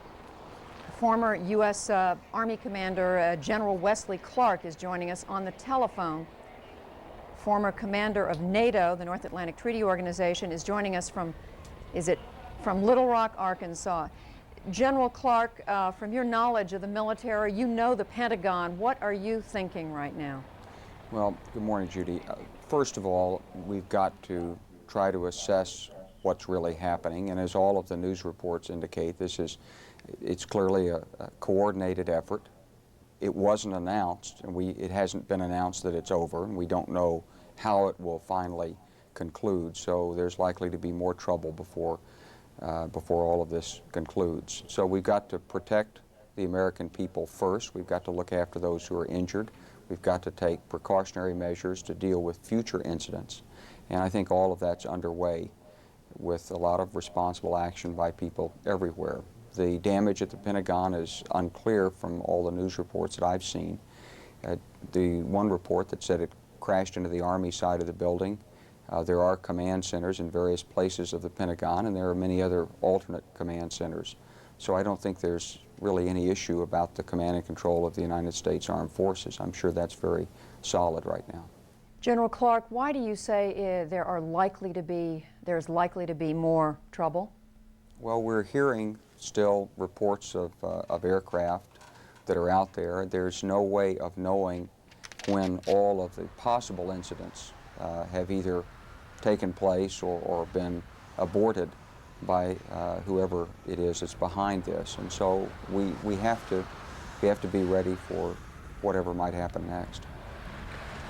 former U.S. Army Commander General Wesley Clark is joining us on the telephone. Former commander of NATO, the North Atlantic Treaty Organization, is joining us from Little Rock, Arkansas. General Clark, from your knowledge of the military, you know the Pentagon. What are you thinking right now? Well, good morning, Judy. First of all, we've got to try to assess what's really happening, and as all of the news reports indicate, it's clearly a coordinated effort. It wasn't announced, and it hasn't been announced that it's over, and we don't know how it will finally conclude, so there's likely to be more trouble before all of this concludes. So we've got to protect the American people first. We've got to look after those who are injured. We've got to take precautionary measures to deal with future incidents. And I think all of that's underway with a lot of responsible action by people everywhere. The damage at the Pentagon is unclear from all the news reports that I've seen. The one report that said it crashed into the Army side of the building. There are command centers in various places of the Pentagon, and there are many other alternate command centers. So I don't think there's really any issue about the command and control of the United States Armed Forces. I'm sure that's very solid right now. General Clark, why do you say there's likely to be more trouble? Well, we're hearing still reports of aircraft that are out there. There's no way of knowing when all of the possible incidents have either taken place or been aborted by whoever it is that's behind this. And so we have to be ready for whatever might happen next.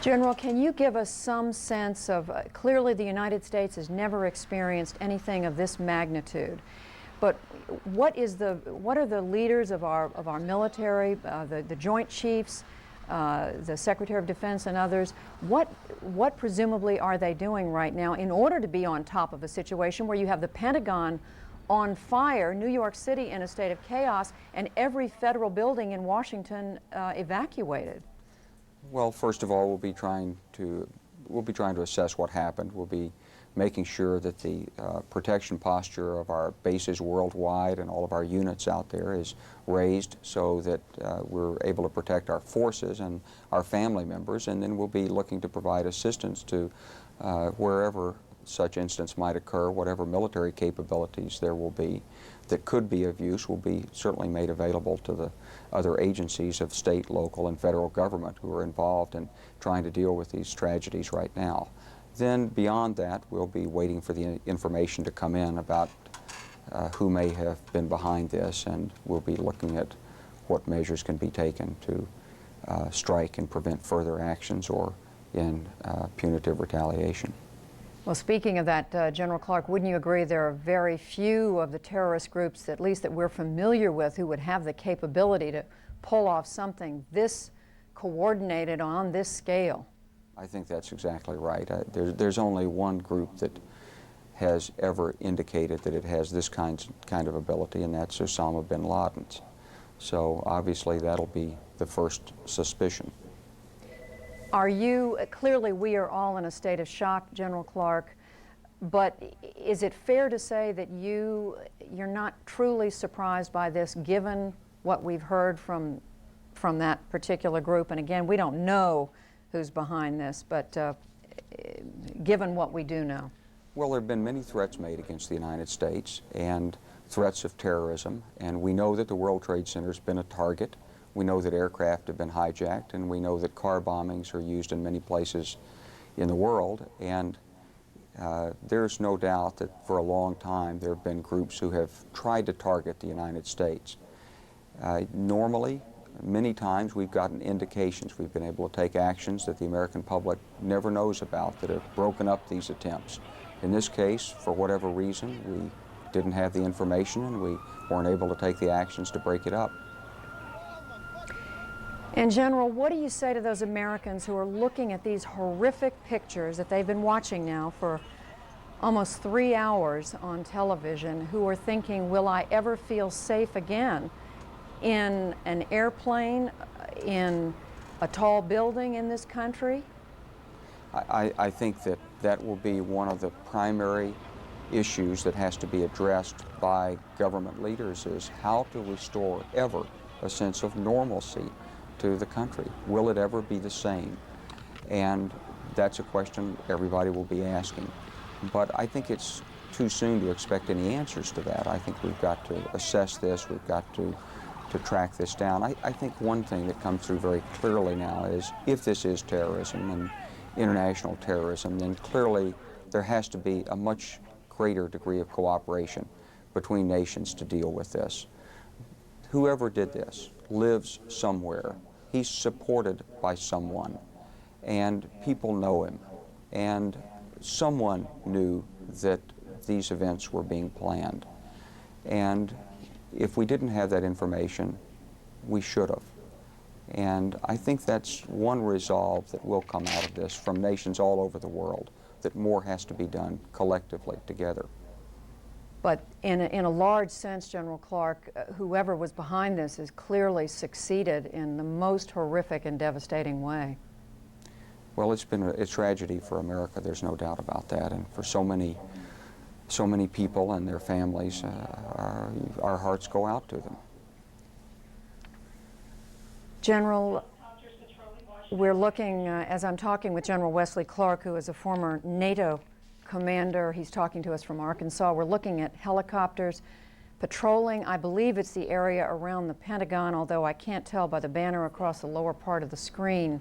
General, can you give us some sense of, clearly the United States has never experienced anything of this magnitude, but what are the leaders of our military, the Joint Chiefs, the Secretary of Defense and others, what presumably are they doing right now in order to be on top of a situation where you have the Pentagon on fire, New York City in a state of chaos, and every federal building in Washington evacuated? Well, first of all, we'll be trying to assess what happened. We'll be making sure that the protection posture of our bases worldwide and all of our units out there is raised so that we're able to protect our forces and our family members, and then we'll be looking to provide assistance to wherever such incidents might occur. Whatever military capabilities there will be that could be of use will be certainly made available to the other agencies of state, local, and federal government who are involved in trying to deal with these tragedies right now. Then beyond that, we'll be waiting for the information to come in about who may have been behind this, and we'll be looking at what measures can be taken to strike and prevent further actions or in punitive retaliation. Well, speaking of that, General Clark, wouldn't you agree there are very few of the terrorist groups, at least that we're familiar with, who would have the capability to pull off something this coordinated on this scale? I think that's exactly right. There's only one group that has ever indicated that it has this kind of ability, and that's Osama bin Laden's. So obviously that'll be the first suspicion. Clearly we are all in a state of shock, General Clark, but is it fair to say that you're not truly surprised by this, given what we've heard from that particular group? And again, we don't know who's behind this, but given what we do know. Well, there have been many threats made against the United States and threats of terrorism, and we know that the World Trade Center has been a target. We know that aircraft have been hijacked, and we know that car bombings are used in many places in the world, and there's no doubt that for a long time there have been groups who have tried to target the United States. Normally, many times we've gotten indications, we've been able to take actions that the American public never knows about that have broken up these attempts. In this case, for whatever reason, we didn't have the information and we weren't able to take the actions to break it up. And General, what do you say to those Americans who are looking at these horrific pictures that they've been watching now for almost 3 hours on television, who are thinking, will I ever feel safe again in an airplane, in a tall building in this country? I think that will be one of the primary issues that has to be addressed by government leaders, is how to restore ever a sense of normalcy to the country. Will it ever be the same? And that's a question everybody will be asking. But I think it's too soon to expect any answers to that. I think we've got to assess this, we've got to track this down. I think one thing that comes through very clearly now is if this is terrorism and international terrorism, then clearly there has to be a much greater degree of cooperation between nations to deal with this. Whoever did this lives somewhere. He's supported by someone, and people know him, and someone knew that these events were being planned. And if we didn't have that information, we should have. And I think that's one resolve that will come out of this from nations all over the world, that more has to be done collectively together. But in a large sense, General Clark, whoever was behind this has clearly succeeded in the most horrific and devastating way. Well, it's been a tragedy for America, there's no doubt about that, and for so many people and their families, our hearts go out to them. General, we're looking, as I'm talking with General Wesley Clark, who is a former NATO commander. He's talking to us from Arkansas. We're looking at helicopters patrolling, I believe it's the area around the Pentagon, although I can't tell by the banner across the lower part of the screen.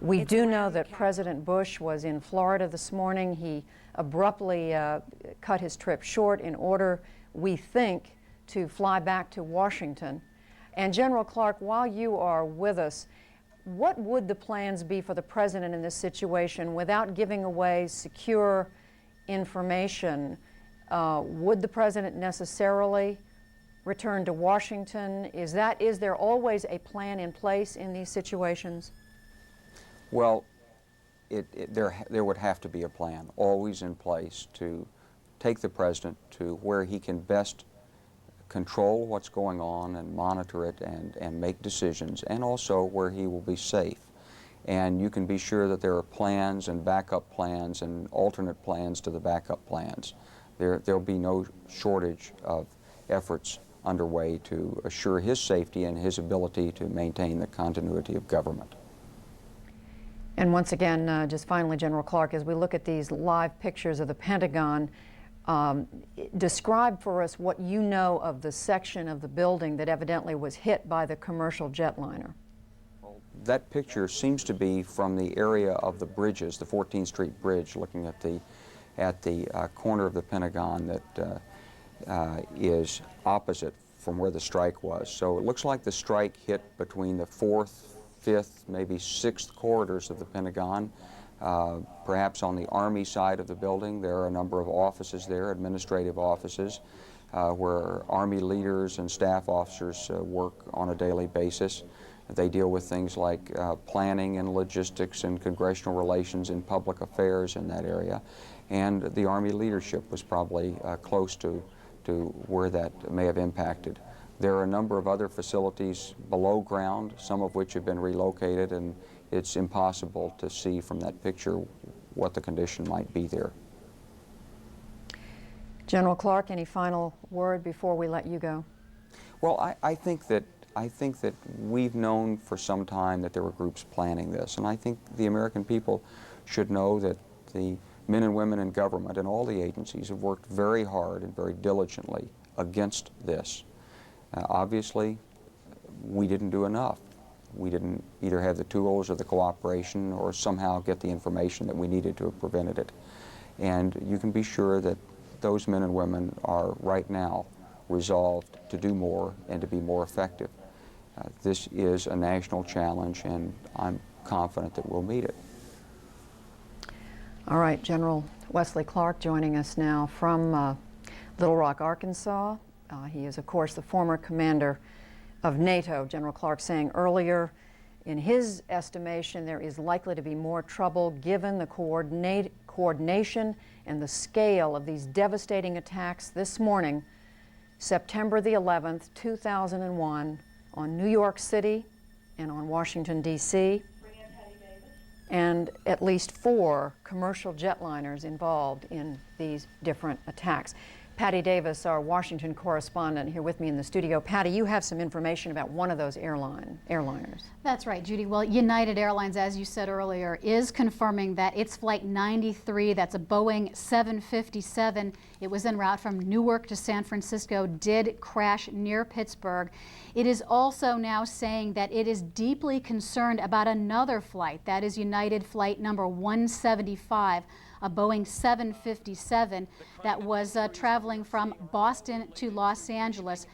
We do know that President Bush was in Florida this morning. He abruptly cut his trip short in order, we think, to fly back to Washington. And General Clark, while you are with us, what would the plans be for the President in this situation without giving away secure information? Would the President necessarily return to Washington? Is there always a plan in place in these situations? Well, there would have to be a plan always in place to take the President to where he can best control what's going on and monitor it and make decisions, and also where he will be safe. And you can be sure that there are plans and backup plans and alternate plans to the backup plans. There'll be no shortage of efforts underway to assure his safety and his ability to maintain the continuity of government. And once again, just finally, General Clark, as we look at these live pictures of the Pentagon, describe for us what you know of the section of the building that evidently was hit by the commercial jetliner. Well, that picture seems to be from the area of the bridges, the 14th Street Bridge, looking at the corner of the Pentagon that is opposite from where the strike was. So it looks like the strike hit between the 4th, 5th, maybe 6th corridors of the Pentagon. Perhaps on the Army side of the building, there are a number of offices there, administrative offices, where Army leaders and staff officers work on a daily basis. They deal with things like planning and logistics and congressional relations and public affairs in that area. And the Army leadership was probably close to where that may have impacted. There are a number of other facilities below ground, some of which have been relocated, and it's impossible to see from that picture what the condition might be there. General Clark, any final word before we let you go? Well, I think that we've known for some time that there were groups planning this, and I think the American people should know that the men and women in government and all the agencies have worked very hard and very diligently against this. Obviously, we didn't do enough. We didn't either have the tools or the cooperation or somehow get the information that we needed to have prevented it. And you can be sure that those men and women are right now resolved to do more and to be more effective. This is a national challenge, and I'm confident that we'll meet it. All right, General Wesley Clark joining us now from Little Rock, Arkansas. He is, of course, the former commander of NATO. General Clark saying earlier, in his estimation, there is likely to be more trouble given the coordination and the scale of these devastating attacks this morning, September the 11th, 2001, on New York City and on Washington, D.C., and at least 4 commercial jetliners involved in these different attacks. Patty Davis, our Washington correspondent, here with me in the studio. Patty, you have some information about one of those airliners. That's right, Judy. Well, United Airlines, as you said earlier, is confirming that its Flight 93, that's a Boeing 757, it was en route from Newark to San Francisco, did crash near Pittsburgh. It is also now saying that it is deeply concerned about another flight, that is United Flight number 175, a Boeing 757 that was traveling from Boston to Los Angeles.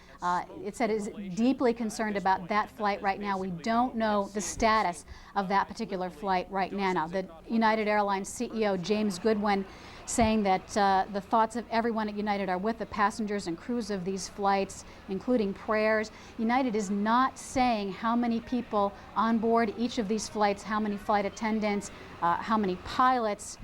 It said it is deeply concerned about that flight right now. We don't know the status of that particular flight right now. Now, the United Airlines CEO, James Goodwin, saying that the thoughts of everyone at United are with the passengers and crews of these flights, including prayers. United is not saying how many people on board each of these flights, how many flight attendants, how many pilots.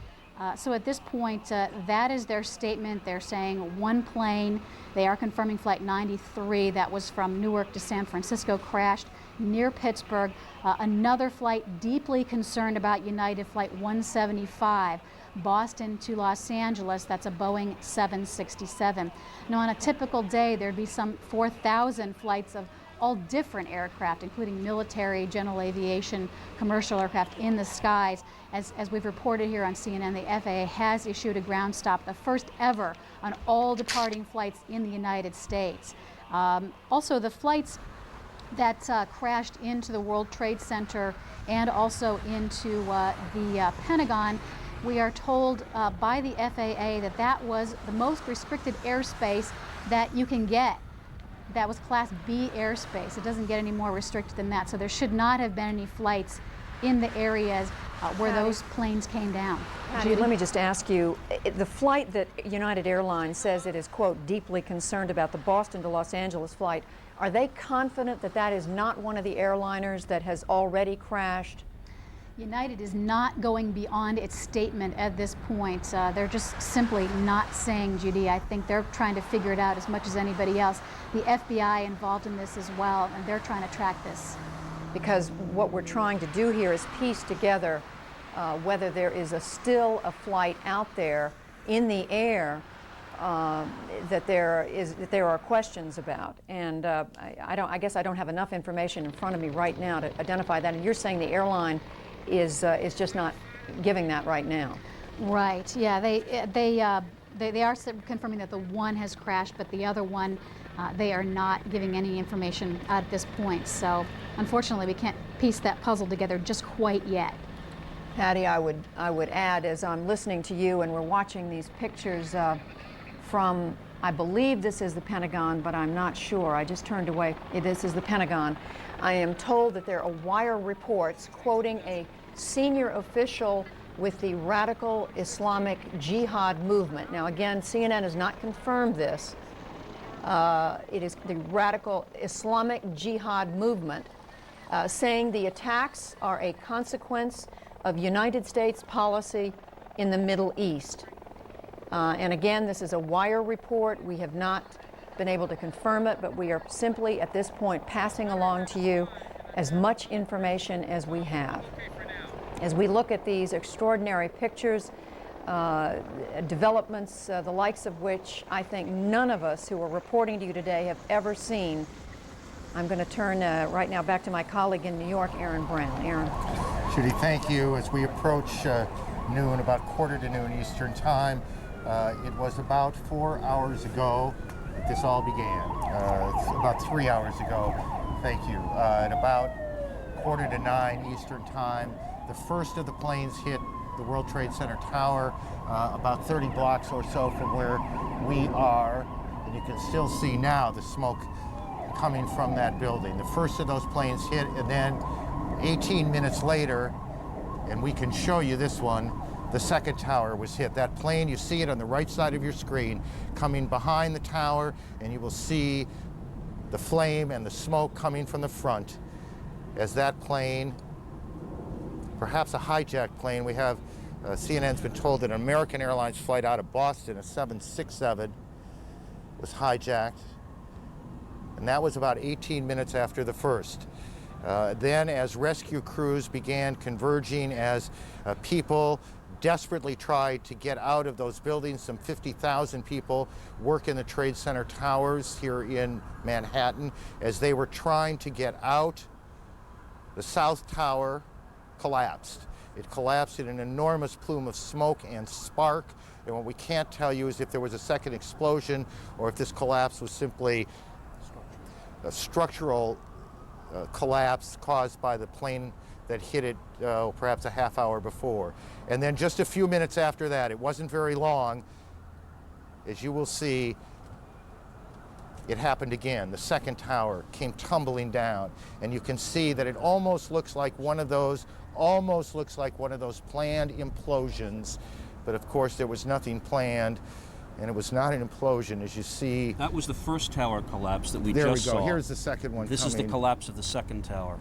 So at this point, that is their statement. They're saying one plane. They are confirming Flight 93 that was from Newark to San Francisco crashed near Pittsburgh. Another flight deeply concerned about United, Flight 175. Boston to Los Angeles, that's a Boeing 767. Now, on a typical day, there'd be some 4,000 flights of all different aircraft, including military, general aviation, commercial aircraft in the skies. As we've reported here on CNN, the FAA has issued a ground stop, the first ever on all departing flights in the United States. Also, the flights that crashed into the World Trade Center and also into the Pentagon, we are told by the FAA that that was the most restricted airspace that you can get. That was Class B airspace. It doesn't get any more restricted than that. So there should not have been any flights in the areas where those planes came down. Patty, let me just ask you, the flight that United Airlines says it is, quote, deeply concerned about, the Boston to Los Angeles flight, are they confident that that is not one of the airliners that has already crashed? United is not going beyond its statement at this point. They're just simply not saying, Judy. I think they're trying to figure it out as much as anybody else. The FBI involved in this as well, and they're trying to track this. Because what we're trying to do here is piece together whether there is still a flight out there in the air that there are questions about, and I guess I don't have enough information in front of me right now to identify that. And you're saying the airline is just not giving that right now. Right. Yeah. They are confirming that the one has crashed, but the other one they are not giving any information at this point. So unfortunately, we can't piece that puzzle together just quite yet. Patty, I would add, as I'm listening to you and we're watching these pictures from, I believe this is the Pentagon, but I'm not sure. I just turned away. This is the Pentagon. I am told that there are wire reports quoting a senior official with the radical Islamic Jihad movement. Now, again, CNN has not confirmed this. It is the radical Islamic Jihad movement saying the attacks are a consequence of United States policy in the Middle East. And again, this is a wire report. We have not been able to confirm it, but we are simply at this point passing along to you as much information as we have. As we look at these extraordinary pictures, developments, the likes of which I think none of us who are reporting to you today have ever seen, I'm going to turn right now back to my colleague in New York, Aaron Brown. Aaron. Judy, thank you. As we approach noon, about quarter to noon Eastern Time, it was about 4 hours ago that this all began. About 3 hours ago, thank you. At about quarter to 9 Eastern Time, the first of the planes hit the World Trade Center tower, about 30 blocks or so from where we are. And you can still see now the smoke coming from that building. The first of those planes hit, and then 18 minutes later, and we can show you this one, the second tower was hit. That plane, you see it on the right side of your screen, coming behind the tower, and you will see the flame and the smoke coming from the front as that plane, perhaps a hijacked plane. We have, CNN's been told that an American Airlines flight out of Boston, a 767, was hijacked. And that was about 18 minutes after the first. Then as rescue crews began converging, as people desperately tried to get out of those buildings, some 50,000 people work in the Trade Center towers here in Manhattan. As they were trying to get out, the South Tower collapsed. It collapsed in an enormous plume of smoke and spark. And what we can't tell you is if there was a second explosion or if this collapse was simply a structural collapse caused by the plane that hit it perhaps a half hour before. And then just a few minutes after that, it wasn't very long, as you will see, it happened again. The second tower came tumbling down, and you can see that it almost looks like one of those planned implosions, but of course there was nothing planned, and it was not an implosion, as you see. That was the first tower collapse that we there just we go. saw. Here's the second one This coming. is the collapse of the second tower.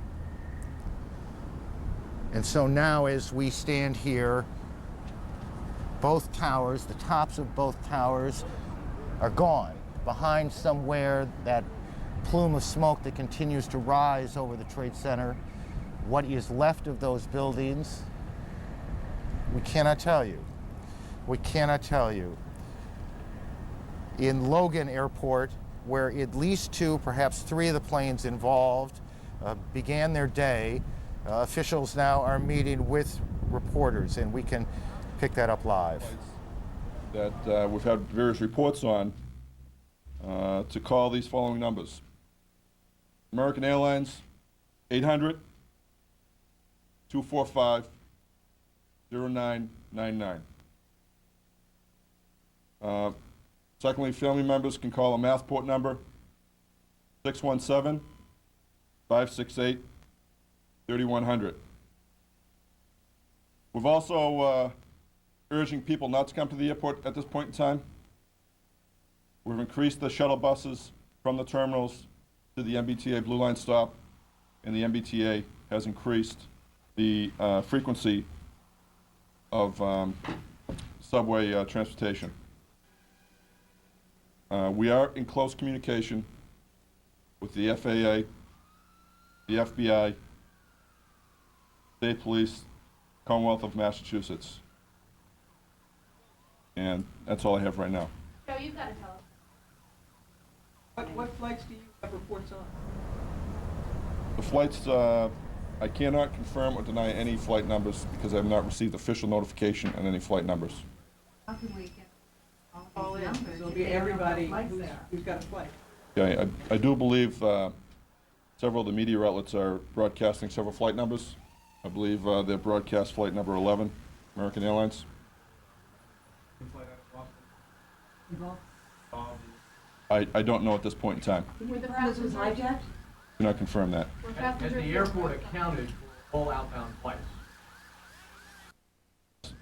And so now as we stand here, both towers, the tops of both towers are gone. Behind somewhere that plume of smoke that continues to rise over the Trade Center. What is left of those buildings, we cannot tell you. We cannot tell you. In Logan Airport, where at least 2, perhaps 3 of the planes involved began their day, officials now are meeting with reporters, and we can pick that up live. That we've had various reports on to call these following numbers. American Airlines, 800-245-0999. Secondly, family members can call a Mathport number, 617-568-3100. We've also urging people not to come to the airport at this point in time. We've increased the shuttle buses from the terminals to the MBTA Blue Line stop, and the MBTA has increased the frequency of subway transportation. We are in close communication with the FAA, the FBI, State Police, Commonwealth of Massachusetts. And that's all I have right now. Joe, you've got to tell us. What flights do you have reports on? The flights, I cannot confirm or deny any flight numbers because I have not received official notification on any flight numbers. How can we get all these numbers? So it'll be everybody who's got a flight. Yeah, I do believe several of the media outlets are broadcasting several flight numbers. I believe they broadcast flight number 11, American Airlines. I don't know at this point in time. Were the passengers hijacked? Do not confirm that. Has the airport accounted for all outbound flights?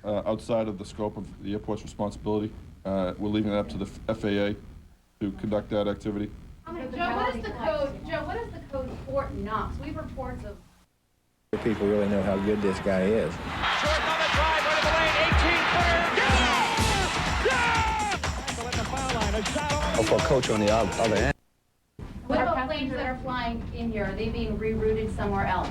Outside of the scope of the airport's responsibility, we're leaving it up to the FAA to conduct that activity. Joe, what is the code? Joe, what is the code Fort Knox? We have reports of. People really know how good this guy is. Short on the drive, right of the lane, 18 Oh, for a coach on the other end. What about planes that are flying in here? Are they being rerouted somewhere else?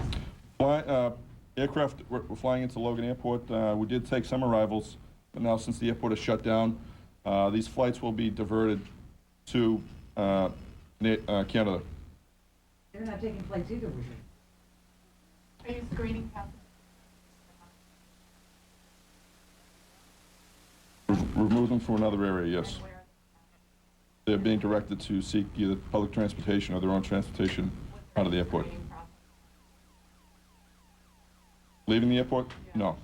Aircraft were flying into Logan Airport. We did take some arrivals, but now since the airport is shut down, these flights will be diverted to Canada. They're not taking flights either, we think. Are you screening passengers? Remove them from another area, yes. They're being directed to seek either public transportation or their own transportation out of the airport. Leaving the airport? No.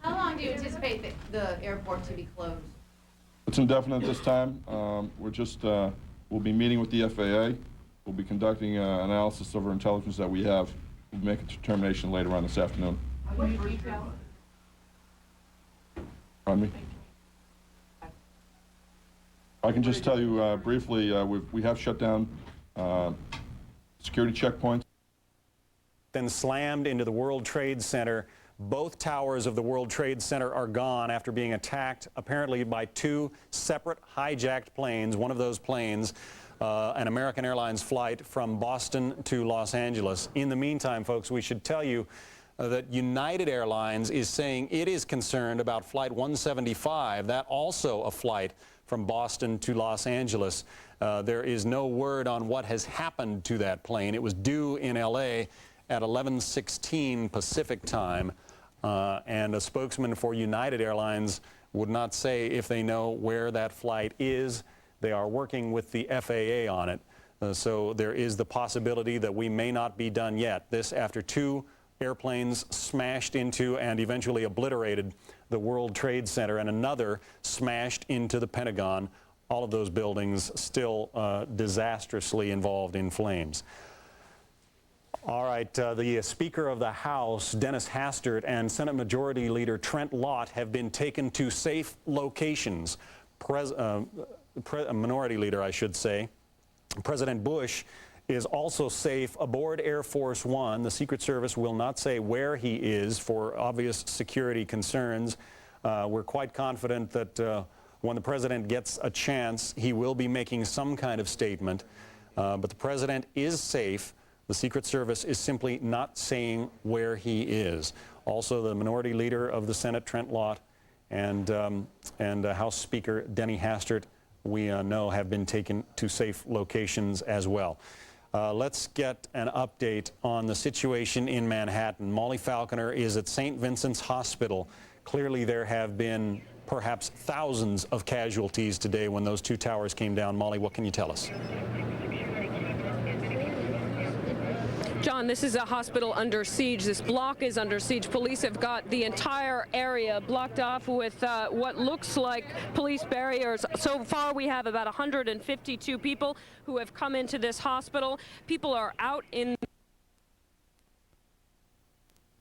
How long do you anticipate the airport to be closed? It's indefinite at this time. We'll be meeting with the FAA. We'll be conducting an analysis of our intelligence that we have. We'll make a determination later on this afternoon. What details? Pardon me? I can just tell you briefly, we have shut down security checkpoints. Then slammed into the World Trade Center. Both towers of the World Trade Center are gone after being attacked apparently by 2 separate hijacked planes. One of those planes, an American Airlines flight from Boston to Los Angeles. In the meantime, folks, we should tell you that United Airlines is saying it is concerned about Flight 175, that also a flight from Boston to Los Angeles. There is no word on what has happened to that plane. It was due in L.A. at 11:16 Pacific time, and a spokesman for United Airlines would not say if they know where that flight is. They are working with the FAA on it, so there is the possibility that we may not be done yet. This after 2 airplanes smashed into and eventually obliterated the World Trade Center, and another smashed into the Pentagon. All of those buildings still disastrously involved in flames. All right, the Speaker of the House, Dennis Hastert, and Senate Majority Leader Trent Lott have been taken to safe locations. Minority Leader, I should say. President Bush is also safe aboard Air Force One. The Secret Service will not say where he is for obvious security concerns. We're quite confident that when the President gets a chance, he will be making some kind of statement. But the President is safe. The Secret Service is simply not saying where he is. Also, the Minority Leader of the Senate, Trent Lott, and House Speaker Denny Hastert, we know, have been taken to safe locations as well. Let's get an update on the situation in Manhattan. Molly Falconer is at St. Vincent's Hospital. Clearly there have been perhaps thousands of casualties today when those two towers came down. Molly, what can you tell us? John, this is a hospital under siege. This block is under siege. Police have got the entire area blocked off with what looks like police barriers. So far, we have about 152 people who have come into this hospital. People are out in...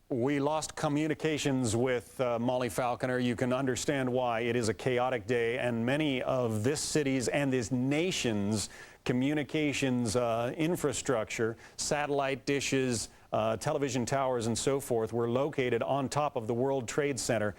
We lost communications with Molly Falconer. You can understand why. It is a chaotic day, and many of this city's and this nation's communications infrastructure, satellite dishes, television towers, and so forth, were located on top of the World Trade Center.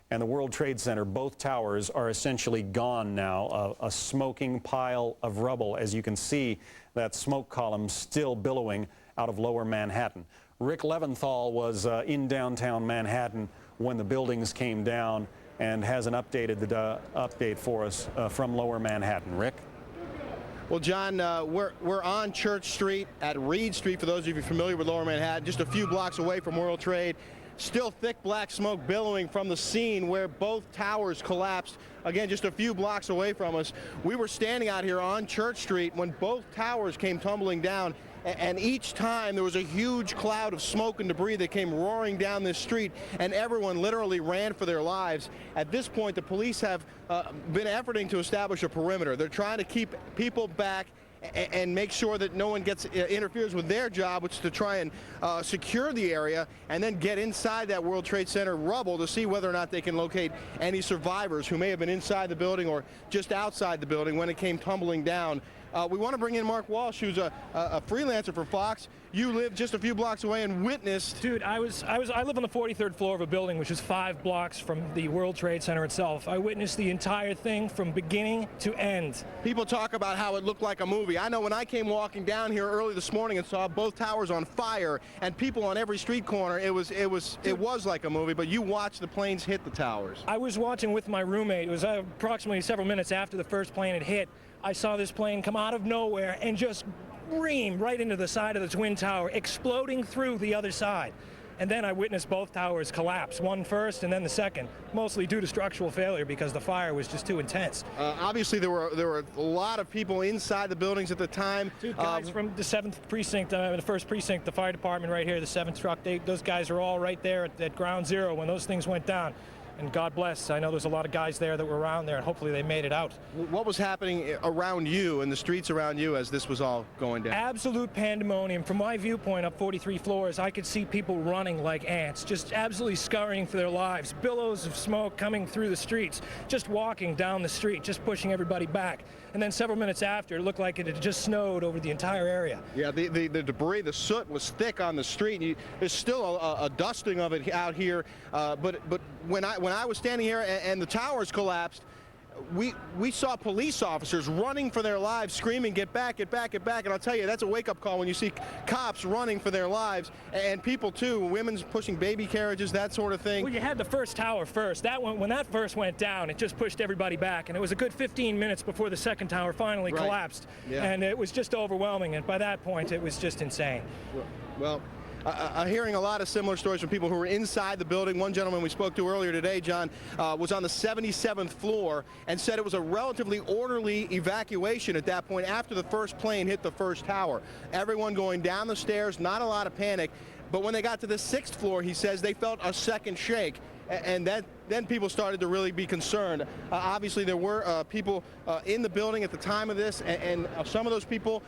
And the World Trade Center, both towers, are essentially gone now, a smoking pile of rubble. As you can see, that smoke column still billowing out of lower Manhattan. Rick Leventhal was in downtown Manhattan when the buildings came down and has an update for us from lower Manhattan. Rick? Well, John, we're on Church Street at Reed Street, for those of you familiar with lower Manhattan, just a few blocks away from World Trade. Still thick black smoke billowing from the scene where both towers collapsed. Again, just a few blocks away from us. We were standing out here on Church Street when both towers came tumbling down. And each time there was a huge cloud of smoke and debris that came roaring down this street, and everyone literally ran for their lives. At this point, the police have been efforting to establish a perimeter. They're trying to keep people back and make sure that no one interferes with their job, which is to try and secure the area and then get inside that World Trade Center rubble to see whether or not they can locate any survivors who may have been inside the building or just outside the building when it came tumbling down. We want to bring in Mark Walsh, who's a freelancer for Fox. You live just a few blocks away and witnessed. Dude, I live on the 43rd floor of a building which is 5 blocks from the World Trade Center itself. I witnessed the entire thing from beginning to end. People talk about how it looked like a movie. I know when I came walking down here early this morning and saw both towers on fire and people on every street corner, it was like a movie. But you watched the planes hit the towers. I was watching with my roommate. It was approximately several minutes after the first plane had hit. I saw this plane come out of nowhere and just ream right into the side of the Twin Tower, exploding through the other side. And then I witnessed both towers collapse, one first and then the second, mostly due to structural failure because the fire was just too intense. Obviously, there were a lot of people inside the buildings at the time. 2 guys from the 7th precinct, the 1st precinct, the fire department right here, the 7th truck, those guys are all right there at ground zero when those things went down. And God bless, I know there's a lot of guys there that were around there, and hopefully they made it out. What was happening around you, in the streets around you, as this was all going down? Absolute pandemonium. From my viewpoint up 43 floors, I could see people running like ants, just absolutely scurrying for their lives. Billows of smoke coming through the streets, just walking down the street, just pushing everybody back. And then several minutes after, it looked like it had just snowed over the entire area. Yeah, the debris, the soot was thick on the street. There's still a dusting of it out here, but when I was standing here and the towers collapsed, we saw police officers running for their lives, screaming, "Get back, get back, get back!" And I'll tell you, that's a wake-up call when you see cops running for their lives, and people too, women's pushing baby carriages, that sort of thing. Well, you had the first tower first. When that first went down, it just pushed everybody back, and it was a good 15 minutes before the second tower finally collapsed. Yeah. And it was just overwhelming, and by that point, it was just insane. Well, I'm hearing a lot of similar stories from people who were inside the building. One gentleman we spoke to earlier today, John, was on the 77th floor and said it was a relatively orderly evacuation at that point after the first plane hit the first tower. Everyone going down the stairs, not a lot of panic. But when they got to the 6th floor, he says they felt a second shake. And then people started to really be concerned. Obviously, there were people in the building at the time of this, and some of those people,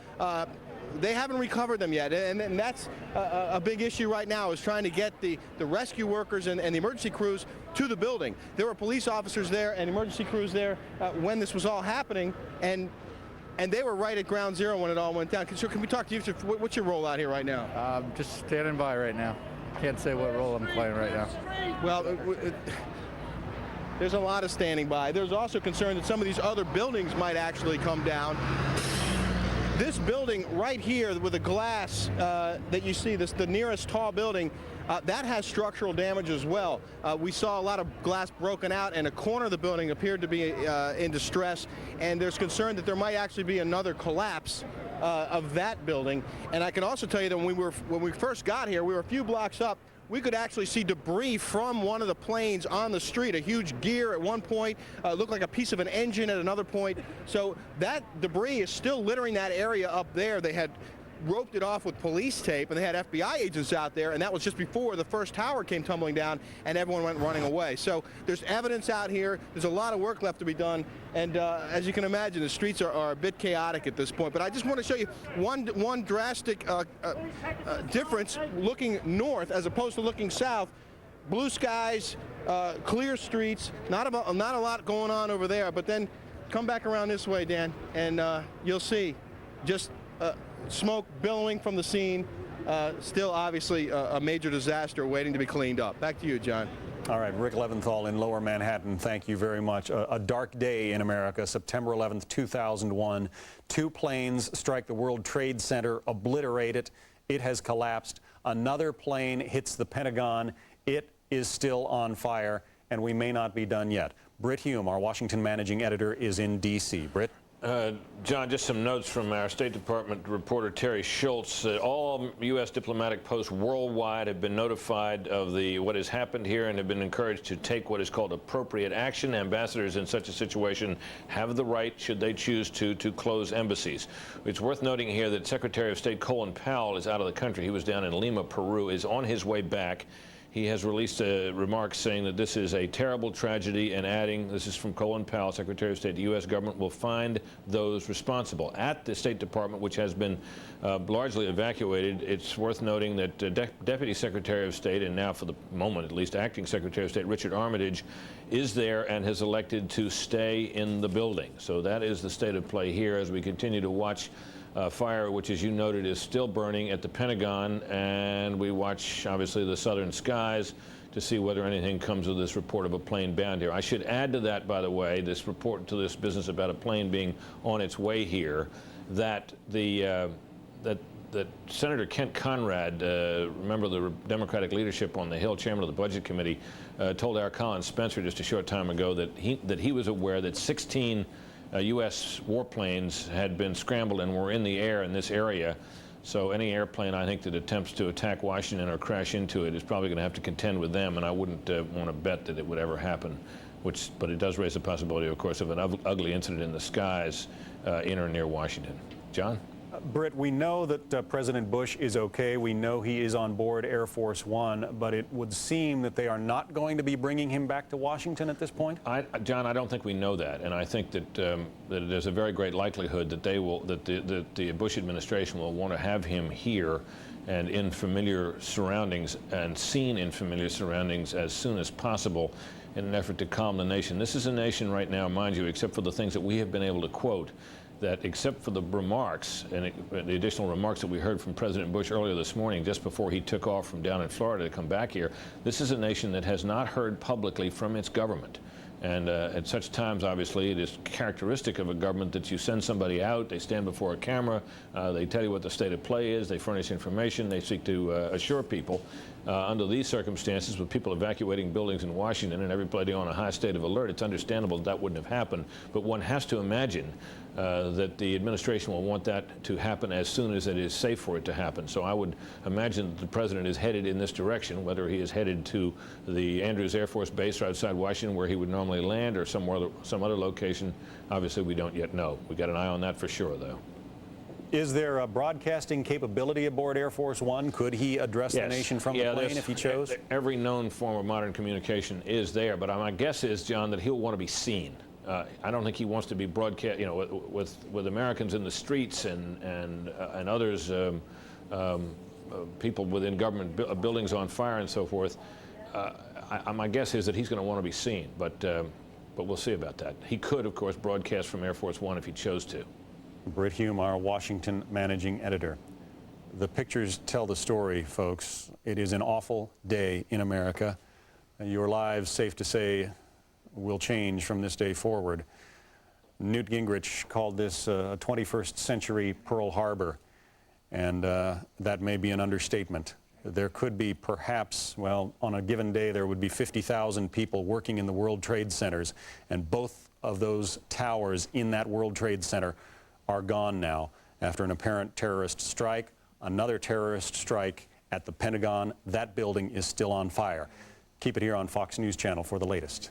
they haven't recovered them yet. And that's a big issue right now, is trying to get the rescue workers and the emergency crews to the building. There were police officers there and emergency crews there when this was all happening, and they were right at ground zero when it all went down. Can we talk to you? What's your role out here right now? Just standing by right now. Can't say what role I'm playing right now. Well, there's a lot of standing by. There's also concern that some of these other buildings might actually come down. This building right here with the glass that you see, the nearest tall building, that has structural damage as well. We saw a lot of glass broken out, and a corner of the building appeared to be in distress, and there's concern that there might actually be another collapse of that building. And I can also tell you that when we first got here, we were a few blocks up. We could actually see debris from one of the planes on the street, a huge gear at one point, looked like a piece of an engine at another point. So that debris is still littering that area up there. They had roped it off with police tape, and they had FBI agents out there, and that was just before the first tower came tumbling down and everyone went running away. So there's evidence out here. There's a lot of work left to be done, and as you can imagine, the streets are a bit chaotic at this point. But I just want to show you one drastic difference looking north as opposed to looking south. Blue skies, clear streets, not a lot going on over there, but then come back around this way, Dan, and you'll see just smoke billowing from the scene. Still obviously a major disaster waiting to be cleaned up. Back to you, John. All right, Rick Leventhal in Lower Manhattan, thank you very much. A dark day in America, September 11th, 2001. 2 planes strike the World Trade Center, obliterate it. It has collapsed. Another plane hits the Pentagon. It is still on fire, and we may not be done yet. Britt Hume, our Washington managing editor, is in D.C. Britt? John, just some notes from our State Department reporter Terry Schultz. All U.S. diplomatic posts worldwide have been notified of what has happened here and have been encouraged to take what is called appropriate action. Ambassadors in such a situation have the right, should they choose to close embassies. It's worth noting here that Secretary of State Colin Powell is out of the country. He was down in Lima, Peru, is on his way back. He has released remarks saying that this is a terrible tragedy, and adding, this is from Colin Powell, Secretary of State, the U.S. government will find those responsible. At the State Department, which has been largely evacuated, it's worth noting that Deputy Secretary of State, and now for the moment at least Acting Secretary of State Richard Armitage, is there and has elected to stay in the building. So that is the state of play here as we continue to watch fire, which, as you noted, is still burning at the Pentagon, and we watch, obviously, the southern skies to see whether anything comes of this report of a plane bound here. I should add to that, by the way, this report to this business about a plane being on its way here, that that Senator Kent Conrad, remember the Democratic leadership on the Hill, chairman of the Budget Committee, told our Colin Spencer just a short time ago that he was aware that 16 U.S. warplanes had been scrambled and were in the air in this area. So any airplane, I think, that attempts to attack Washington or crash into it is probably going to have to contend with them, and I wouldn't want to bet that it would ever happen. But it does raise the possibility, of course, of an ugly incident in the skies in or near Washington. John? Britt, we know that President Bush is okay. We know he is on board Air Force One, but it would seem that they are not going to be bringing him back to Washington at this point? John, I don't think we know that, and I think that that there's a very great likelihood that the Bush administration will want to have him here and in familiar surroundings and seen in familiar surroundings as soon as possible in an effort to calm the nation. This is a nation right now, mind you, except for the things that we have been able to quote, that except for the remarks and the additional remarks that we heard from President Bush earlier this morning, just before he took off from down in Florida to come back here, this is a nation that has not heard publicly from its government. And at such times, obviously, it is characteristic of a government that you send somebody out, they stand before a camera, they tell you what the state of play is, they furnish information, they seek to assure people. Under these circumstances, with people evacuating buildings in Washington and everybody on a high state of alert, it's understandable that wouldn't have happened. But one has to imagine that the administration will want that to happen as soon as it is safe for it to happen. So I would imagine that the president is headed in this direction, whether he is headed to the Andrews Air Force Base outside Washington where he would normally land or some other location. Obviously, we don't yet know. We got an eye on that for sure, though. Is there a broadcasting capability aboard Air Force One? Could he address the nation from the plane if he chose? Every known form of modern communication is there, but my guess is, John, that he'll want to be seen. I don't think he wants to be broadcast, with Americans in the streets and others, people within government buildings on fire and so forth. My guess is that he's going to want to be seen, but we'll see about that. He could, of course, broadcast from Air Force One if he chose to. Britt Hume, our Washington managing editor. The pictures tell the story, folks. It is an awful day in America. Your lives, safe to say, will change from this day forward. Newt Gingrich called this a 21st century Pearl Harbor, and that may be an understatement. There could be perhaps, well, on a given day there would be 50,000 people working in the World Trade Centers, and both of those towers in that World Trade Center are gone now after an apparent terrorist strike, another terrorist strike at the Pentagon. That building is still on fire. Keep it here on Fox News Channel for the latest.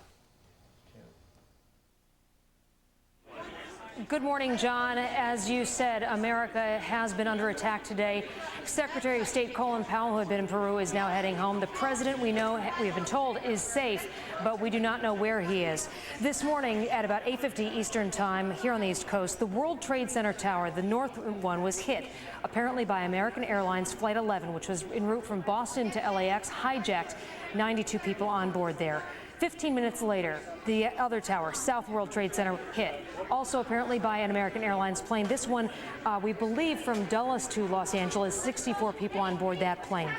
Good morning, John. As you said, America has been under attack today. Secretary of State Colin Powell, who had been in Peru, is now heading home. The president, we have been told, is safe, but we do not know where he is. This morning at about 8:50 Eastern Time here on the East Coast, the World Trade Center tower, the north one, was hit, apparently by American Airlines Flight 11, which was en route from Boston to LAX, hijacked 92 people on board there. 15 minutes later, the other tower, South World Trade Center, hit, also apparently by an American Airlines plane. This one, we believe, from Dulles to Los Angeles, 64 people on board that plane.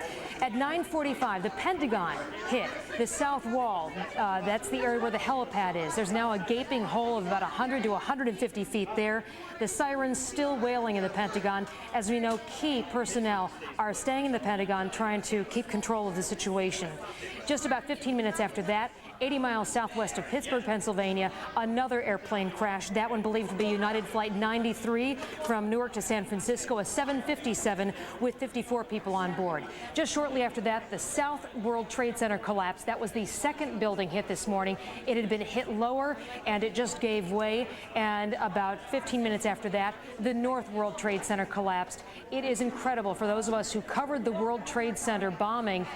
At 9:45, the Pentagon hit the south wall. That's the area where the helipad is. There's now a gaping hole of about 100 to 150 feet there. The sirens still wailing in the Pentagon. As we know, key personnel are staying in the Pentagon trying to keep control of the situation. Just about 15 minutes after that, 80 miles southwest of Pittsburgh, Pennsylvania, another airplane crashed. That one believed to be United Flight 93 from Newark to San Francisco, a 757 with 54 people on board. Just shortly after that, the South World Trade Center collapsed. That was the second building hit this morning. It had been hit lower, and it just gave way. And about 15 minutes after that, the North World Trade Center collapsed. It is incredible for those of us who covered the World Trade Center bombing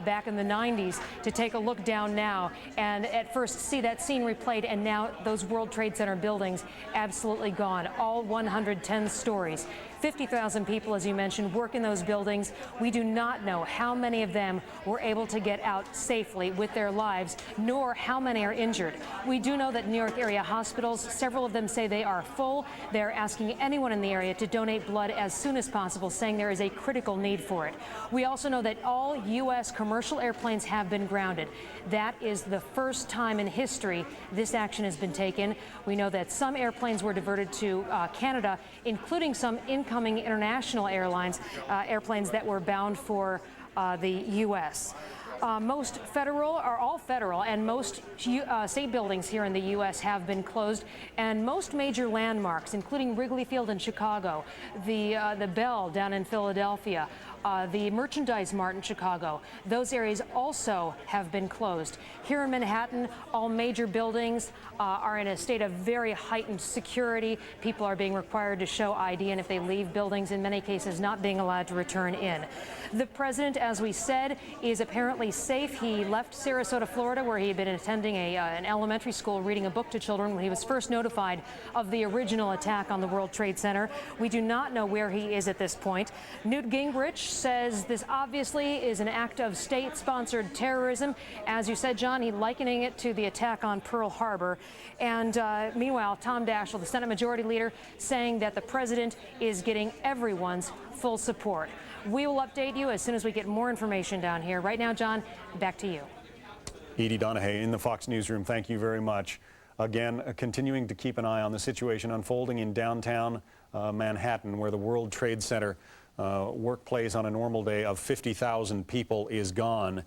back in the 90s to take a look down now and at first see that scene replayed, and now those World Trade Center buildings absolutely gone, all 110 stories. 50,000 people, as you mentioned, work in those buildings. We do not know how many of them were able to get out safely with their lives, nor how many are injured. We do know that New York area hospitals, several of them say they are full. They're asking anyone in the area to donate blood as soon as possible, saying there is a critical need for it. We also know that all U.S. commercial airplanes have been grounded. That is the first time in history this action has been taken. We know that some airplanes were diverted to Canada, including some incoming international airlines, airplanes that were bound for the U.S. Most federal, or all federal, and most state buildings here in the U.S. have been closed, and most major landmarks, including Wrigley Field in Chicago, the Bell down in Philadelphia, the Merchandise Mart in Chicago, those areas also have been closed. Here in Manhattan, all major buildings are in a state of very heightened security. People are being required to show ID, and if they leave buildings, in many cases, not being allowed to return in. The president, as we said, is apparently safe. He left Sarasota, Florida, where he had been attending an elementary school, reading a book to children when he was first notified of the original attack on the World Trade Center. We do not know where he is at this point. Newt Gingrich says this obviously is an act of state-sponsored terrorism. As you said, John, he's likening it to the attack on Pearl Harbor. And meanwhile, Tom Daschle, the Senate Majority Leader, saying that the president is getting everyone's full support. We will update you as soon as we get more information down here. Right now, John, back to you. Edie Donahue in the Fox Newsroom, thank you very much. Again, continuing to keep an eye on the situation unfolding in downtown Manhattan, where the World Trade Center workplace on a normal day of 50,000 people is gone,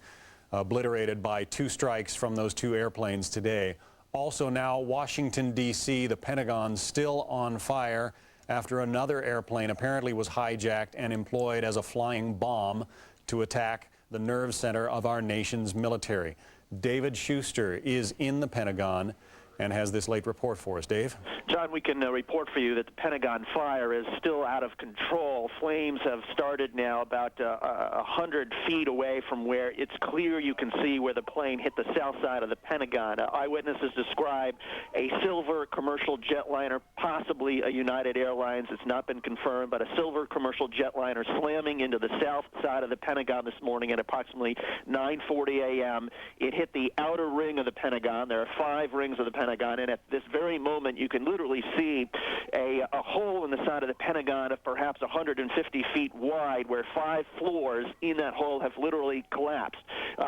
obliterated by two strikes from those two airplanes today. Also now, Washington, D.C., the Pentagon still on fire after another airplane apparently was hijacked and employed as a flying bomb to attack the nerve center of our nation's military. David Schuster is in the Pentagon. and has this late report for us. Dave? John, we can report for you that the Pentagon fire is still out of control. Flames have started now about 100 feet away from where it's clear you can see where the plane hit the south side of the Pentagon. Eyewitnesses describe a silver commercial jetliner, possibly a United Airlines. It's not been confirmed, but a silver commercial jetliner slamming into the south side of the Pentagon this morning at approximately 9:40 a.m. It hit the outer ring of the Pentagon. There are 5 rings of the Pentagon, and at this very moment you can literally see a hole in the side of the Pentagon of perhaps 150 feet wide, where 5 floors in that hole have literally collapsed.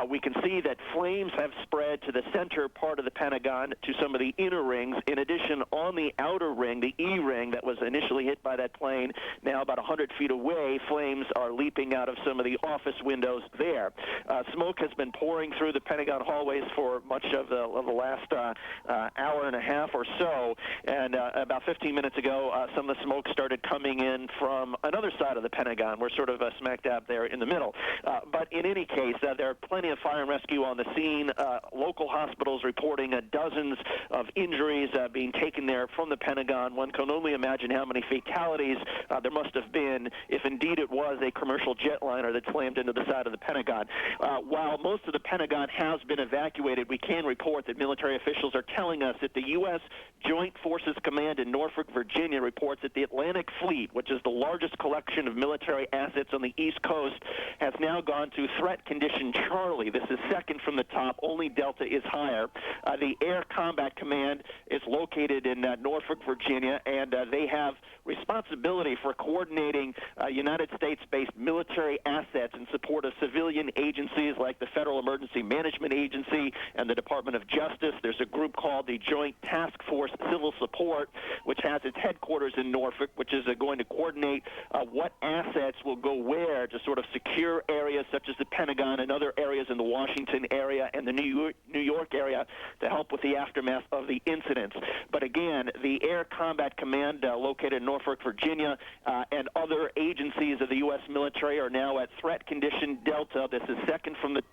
We can see that flames have spread to the center part of the Pentagon, to some of the inner rings. In addition, on the outer ring, the E ring that was initially hit by that plane, now about 100 feet away, flames are leaping out of some of the office windows there. Smoke has been pouring through the Pentagon hallways for much of the last hour and a half or so, and about 15 minutes ago, some of the smoke started coming in from another side of the Pentagon. We're sort of smack dab there in the middle. But in any case, there are plenty of fire and rescue on the scene. Local hospitals reporting dozens of injuries being taken there from the Pentagon. One can only imagine how many fatalities there must have been if indeed it was a commercial jetliner that slammed into the side of the Pentagon. While most of the Pentagon has been evacuated, we can report that military officials are telling us that the U.S. Joint Forces Command in Norfolk, Virginia, reports that the Atlantic Fleet, which is the largest collection of military assets on the East Coast, has now gone to threat condition Charlie. This is second from the top. Only Delta is higher. The Air Combat Command is located in Norfolk, Virginia, and they have responsibility for coordinating United States-based military assets in support of civilian agencies like the Federal Emergency Management Agency and the Department of Justice. There's a group called the Joint Task Force Civil Support, which has its headquarters in Norfolk, which is going to coordinate what assets will go where to sort of secure areas such as the Pentagon and other areas in the Washington area and the New York area to help with the aftermath of the incidents. But again, the Air Combat Command located in Norfolk, Virginia, and other agencies of the U.S. military are now at threat condition Delta. This is second from the,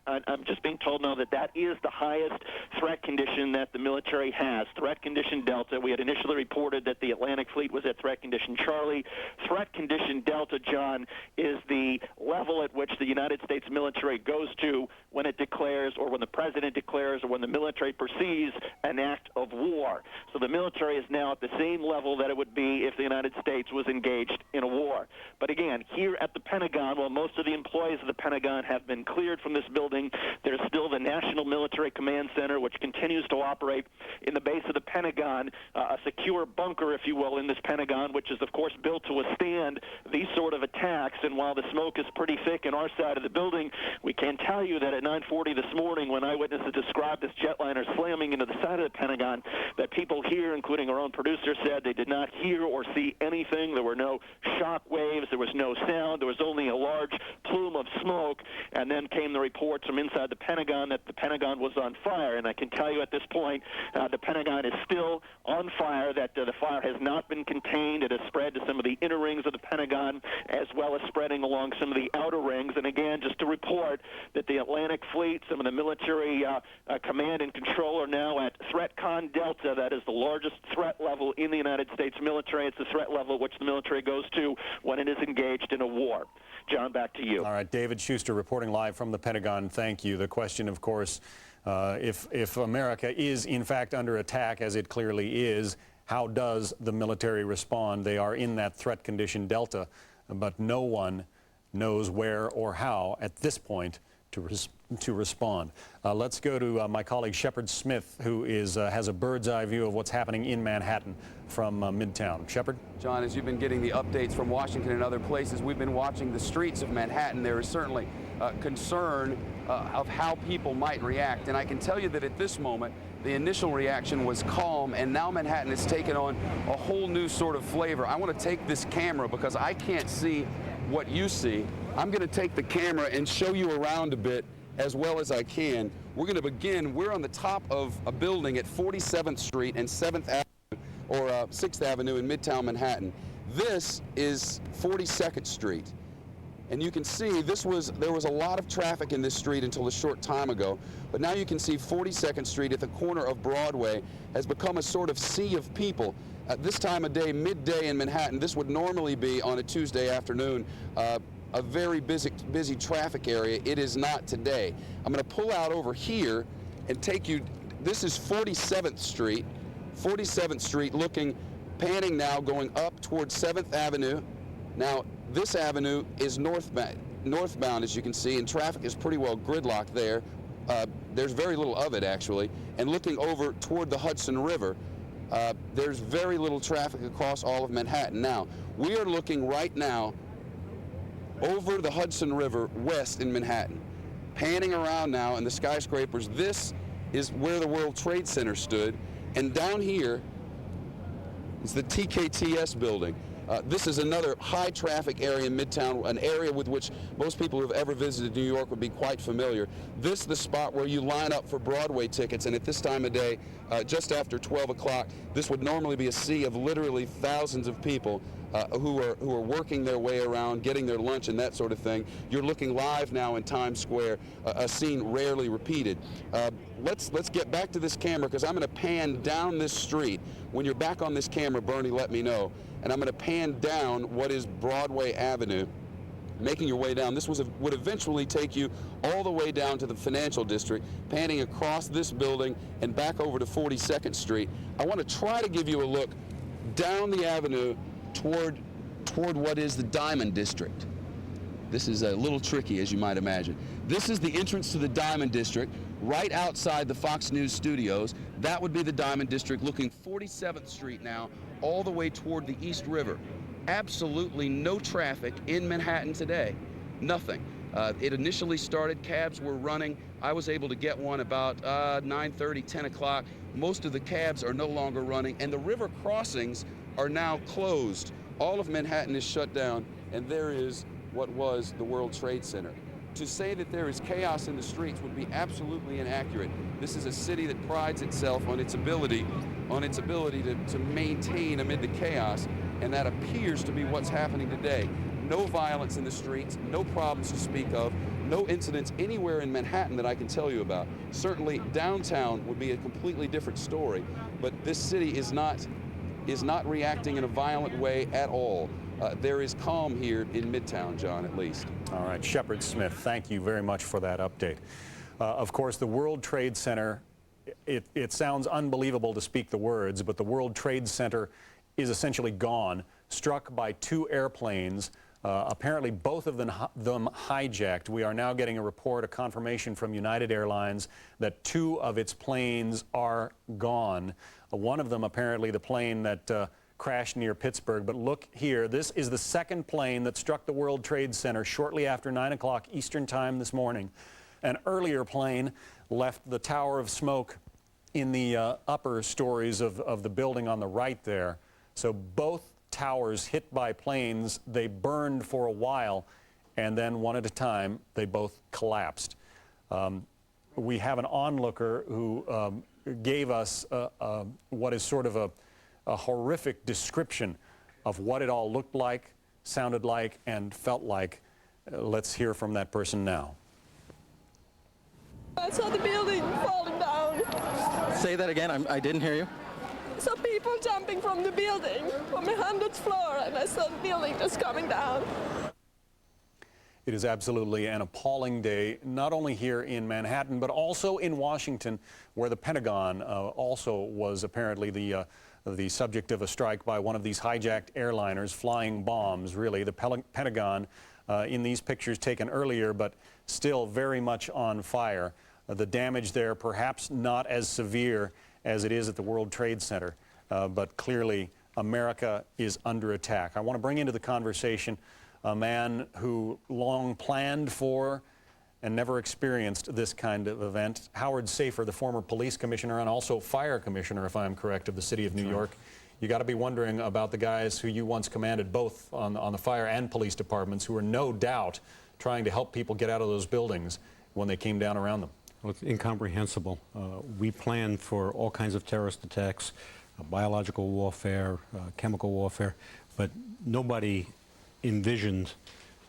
I'm just being told now that that is the highest threat condition that the military has, threat condition Delta. We had initially reported that the Atlantic Fleet was at threat condition Charlie. Threat condition Delta, John, is the level at which the United States military goes to when it declares, or when the president declares, or when the military perceives an act of war. So the military is now at the same level that it would be if the United States was engaged in a war. But again, here at the Pentagon, while most of the employees of the Pentagon have been cleared from this building, there's still the National Military Command Center, which continues to operate in the base of the Pentagon, a secure bunker, if you will, in this Pentagon, which is, of course, built to withstand these sort of attacks. And while the smoke is pretty thick in our side of the building, we can tell you that at 9:40 this morning, when eyewitnesses described this jetliner slamming into the side of the Pentagon, that people here, including our own producer, said they did not hear or see anything. There were no shock waves. There was no sound. There was only a large plume of smoke. And then came the reports from inside the Pentagon that the Pentagon was on fire. And I can tell you at this point, the Pentagon is still on fire, that the fire has not been contained. It has spread to some of the inner rings of the Pentagon, as well as spreading along some of the outer rings. And again, just to report that the Atlantic Fleet, some of the military command and control are now at ThreatCon Delta. That is the largest threat level in the United States military. It's the threat level at which the military goes to when it is engaged in a war. John, back to you. All right, David Schuster reporting live from the Pentagon. Thank you. The question, of course, if America is in fact under attack, as it clearly is, how does the military respond? They are in that threat condition Delta, but no one knows where or how at this point to respond. Let's go to my colleague Shepard Smith, who has a bird's eye view of what's happening in Manhattan from Midtown. Shepard? John, as you've been getting the updates from Washington and other places, we've been watching the streets of Manhattan. There is certainly concern of how people might react. And I can tell you that at this moment, the initial reaction was calm, and now Manhattan has taken on a whole new sort of flavor. I want to take this camera because I can't see what you see. I'm going to take the camera and show you around a bit as well as I can. We're going to begin. We're on the top of a building at 47th Street and 7th Avenue, or 6th Avenue in Midtown Manhattan. This is 42nd Street. And you can see there was a lot of traffic in this street until a short time ago, but now you can see 42nd Street at the corner of Broadway has become a sort of sea of people. At this time of day, midday in Manhattan, this would normally be on a Tuesday afternoon a very busy traffic area. It is not today. I'm going to pull out over here and take you, this is 47th Street, panning now, going up towards 7th Avenue. Now, this avenue is northbound, as you can see, and traffic is pretty well gridlocked there. There's very little of it, actually. And looking over toward the Hudson River, there's very little traffic across all of Manhattan. Now, we are looking right now over the Hudson River west in Manhattan, panning around now in the skyscrapers. This is where the World Trade Center stood, and down here is the TKTS building. This is another high traffic area in Midtown, an area with which most people who have ever visited New York would be quite familiar. This is the spot where you line up for Broadway tickets, and at this time of day, just after 12 o'clock, this would normally be a sea of literally thousands of people who are working their way around, getting their lunch and that sort of thing. You're looking live now in Times Square, a scene rarely repeated. Let's get back to this camera, because I'm going to pan down this street. When you're back on this camera, Bernie, let me know. And I'm going to pan down what is Broadway Avenue, making your way down. This would eventually take you all the way down to the financial district, panning across this building and back over to 42nd Street. I want to try to give you a look down the avenue toward what is the Diamond District. This is a little tricky, as you might imagine. This is the entrance to the Diamond District, right outside the Fox News studios. That would be the Diamond District, looking 47th Street now, all the way toward the East River. Absolutely no traffic in Manhattan today. Nothing. It initially started, cabs were running. I was able to get one about 9:30, 10 o'clock. Most of the cabs are no longer running, and the river crossings are now closed. All of Manhattan is shut down, and there is what was the World Trade Center. To say that there is chaos in the streets would be absolutely inaccurate. This is a city that prides itself on its ability to maintain amid the chaos, and that appears to be what's happening today. No violence in the streets, no problems to speak of, no incidents anywhere in Manhattan that I can tell you about. Certainly downtown would be a completely different story, but this city is not reacting in a violent way at all. There is calm here in Midtown, John, at least. All right, Shepard Smith, thank you very much for that update. Of course, the World Trade Center, it sounds unbelievable to speak the words, but the World Trade Center is essentially gone, struck by two airplanes, apparently both of them hijacked. We are now getting a report, a confirmation from United Airlines that two of its planes are gone. One of them apparently the plane that crashed near Pittsburgh. But look here, this is the second plane that struck the World Trade Center shortly after 9 o'clock Eastern Time this morning. An earlier plane left the tower of smoke in the upper stories of the building on the right there. So both towers hit by planes, they burned for a while, and then one at a time they both collapsed. We have an onlooker who gave us what is sort of a horrific description of what it all looked like, sounded like, and felt like. Let's hear from that person now. I saw the building falling down. Say that again, I didn't hear you. Saw people jumping from the building from the 100th floor, and I saw the building just coming down. It is absolutely an appalling day, not only here in Manhattan, but also in Washington, where the Pentagon also was apparently the subject of a strike by one of these hijacked airliners, flying bombs, really. The Pentagon, in these pictures taken earlier, but still very much on fire. The damage there perhaps not as severe as it is at the World Trade Center, but clearly America is under attack. I want to bring into the conversation a man who long planned for and never experienced this kind of event. Howard Safer, the former police commissioner and also fire commissioner, if I'm correct, of the city of New York. You got to be wondering about the guys who you once commanded both on the fire and police departments, who were no doubt trying to help people get out of those buildings when they came down around them. Well, it's incomprehensible. We planned for all kinds of terrorist attacks, biological warfare, chemical warfare, but nobody envisioned